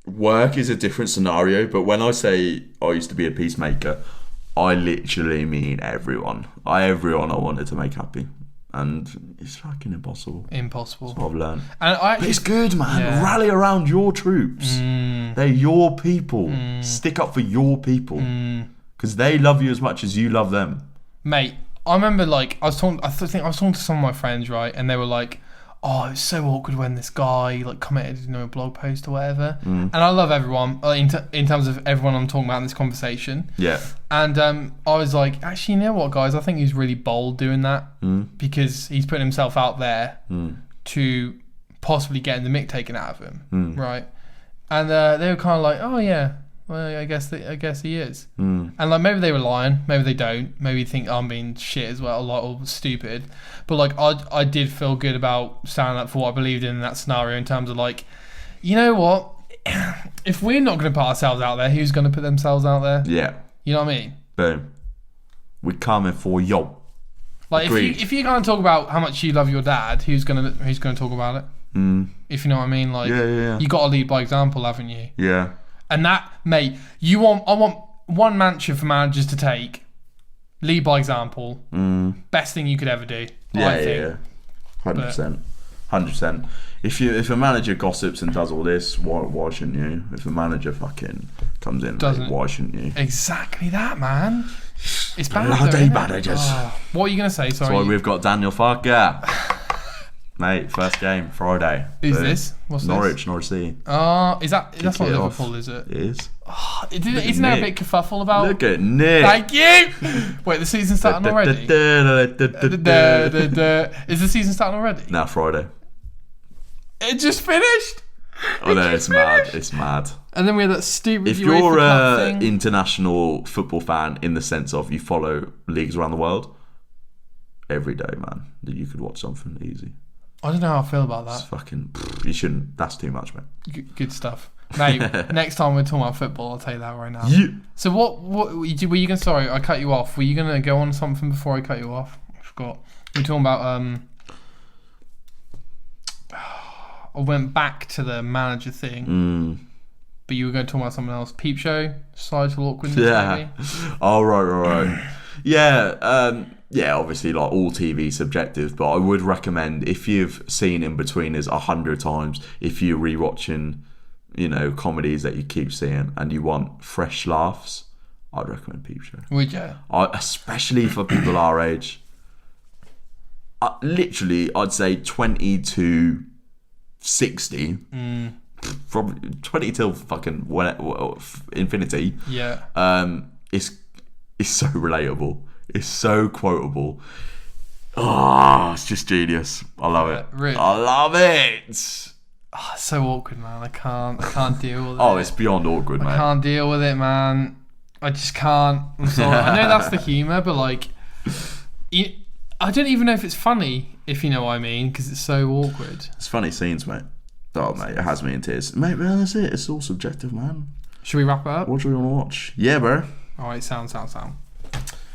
S7: work is a different scenario, but when I say I used to be a peacemaker, I literally mean everyone. Everyone I wanted to make happy. And it's fucking impossible.
S6: Impossible.
S7: That's what I've learned.
S6: And I
S7: But it's good, man.
S6: Yeah.
S7: Rally around your troops. They're your people. Stick up for your people. Because they love you as much as you love them.
S6: Mate, I remember, like, I was talking to some of my friends, right, and they were like, oh, it's so awkward when this guy, like, commented, a blog post or whatever. And I love everyone, in terms of everyone I'm talking about in this conversation.
S7: Yeah.
S6: And I was like, actually, you know what, guys? I think he's really bold doing that because he's putting himself out there to possibly getting the mick taken out of him, right? And they were kind of like, oh yeah, well, I guess he is. And like, maybe they were lying, maybe they don't, maybe think I'm being shit as well, like, or stupid. But like, I did feel good about standing up for what I believed in that scenario, in terms of like, you know what? If we're not going to put ourselves out there, who's going to put themselves out there?
S7: Yeah.
S6: You know what I mean?
S7: Boom. We're coming for you.
S6: Like,
S7: Agreed.
S6: if you're going to talk about how much you love your dad, who's going to talk about it? If you know what I mean, like,
S7: Yeah.
S6: you got to lead by example, haven't you?
S7: Yeah.
S6: And that, mate, I want one mantra for managers to take: lead by example. Best thing you could ever do. I think.
S7: Yeah. 100%. 100%. If a manager gossips and does all this, why shouldn't you? If a manager fucking comes in, mate, why shouldn't you?
S6: Exactly that, man. It's bad.
S7: Bloody managers.
S6: What are you gonna say? Sorry.
S7: That's why we've got Daniel Farker. Mate, first game Friday.
S6: Who's this? What's
S7: Norwich,
S6: this?
S7: Norwich City.
S6: That's not
S7: it
S6: Liverpool,
S7: off.
S6: is it?
S7: It is.
S6: Isn't there a bit kerfuffle about?
S7: Look at Nick.
S6: Thank you. Wait, the season's starting already. Is the season starting already?
S7: Now Friday.
S6: It just finished.
S7: Oh no, it's mad. It's mad.
S6: And then we had that stupid.
S7: If
S6: UEFA
S7: you're
S6: Cup
S7: an
S6: thing.
S7: international football fan in the sense of you follow leagues around the world, every day, man, you could watch something easy.
S6: I don't know how I feel about that.
S7: It's fucking. You shouldn't. That's too much, man.
S6: Good stuff, mate. Next time we're talking about football, I'll tell you that right now.
S7: Yeah.
S6: So what were you gonna? Sorry, I cut you off. Were you gonna go on something before I cut you off? I forgot. We were talking about I went back to the manager thing, but you were going to talk about something else. Peep show, societal awkwardness.
S7: Yeah.
S6: Maybe?
S7: Oh right. Yeah. Yeah. Obviously, like all TV is subjective, but I would recommend if you've seen In Betweeners 100 times, if you're rewatching, comedies that you keep seeing and you want fresh laughs, I'd recommend Peep Show.
S6: Would you?
S7: Especially for people our age. Literally, I'd say 20 to 60. Probably 20 till fucking infinity.
S6: Yeah.
S7: It's so relatable. It's so quotable. Oh, it's just genius. I love it.
S6: Really?
S7: I love it.
S6: It's so awkward, man. I can't deal with it.
S7: Oh, it's beyond awkward, mate.
S6: I can't deal with it, man. I just can't. I'm sorry. I know that's the humour, but like, I don't even know if it's funny, if you know what I mean, because it's so awkward.
S7: It's funny scenes, mate. Oh, mate, it has me in tears. Mate, man, that's it. It's all subjective, man.
S6: Should we wrap it up?
S7: What do you want to watch? Yeah, bro.
S6: All right, sound.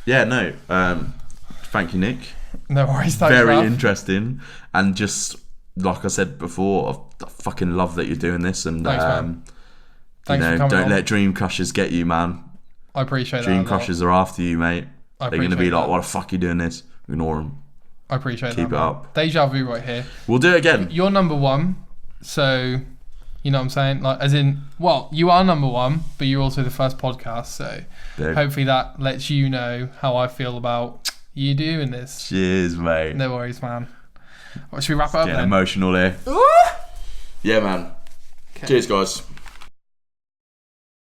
S7: Yeah, no. Thank you, Nick.
S6: No worries. Thanks,
S7: Very
S6: Raph.
S7: interesting, and just like I said before, I fucking love that you're doing this, and
S6: Thanks, man. Thanks for coming
S7: don't
S6: on.
S7: let dream crushers get you, man.
S6: I appreciate
S7: Dream
S6: that.
S7: crushers are after you, mate. They're going to be like, "Why the fuck are you doing this?" Ignore them.
S6: I appreciate that.
S7: Keep it
S6: man.
S7: up.
S6: Deja vu right here.
S7: We'll do it again.
S6: You're number one, so you know what I'm saying? Like, as in, well, you are number one, but you're also the first podcast, so hopefully that lets you know how I feel about you doing this.
S7: Cheers, mate.
S6: No worries, man. Well, should we wrap it up
S7: Getting
S6: then?
S7: emotional here. Yeah, man.
S6: Okay.
S7: Cheers, guys.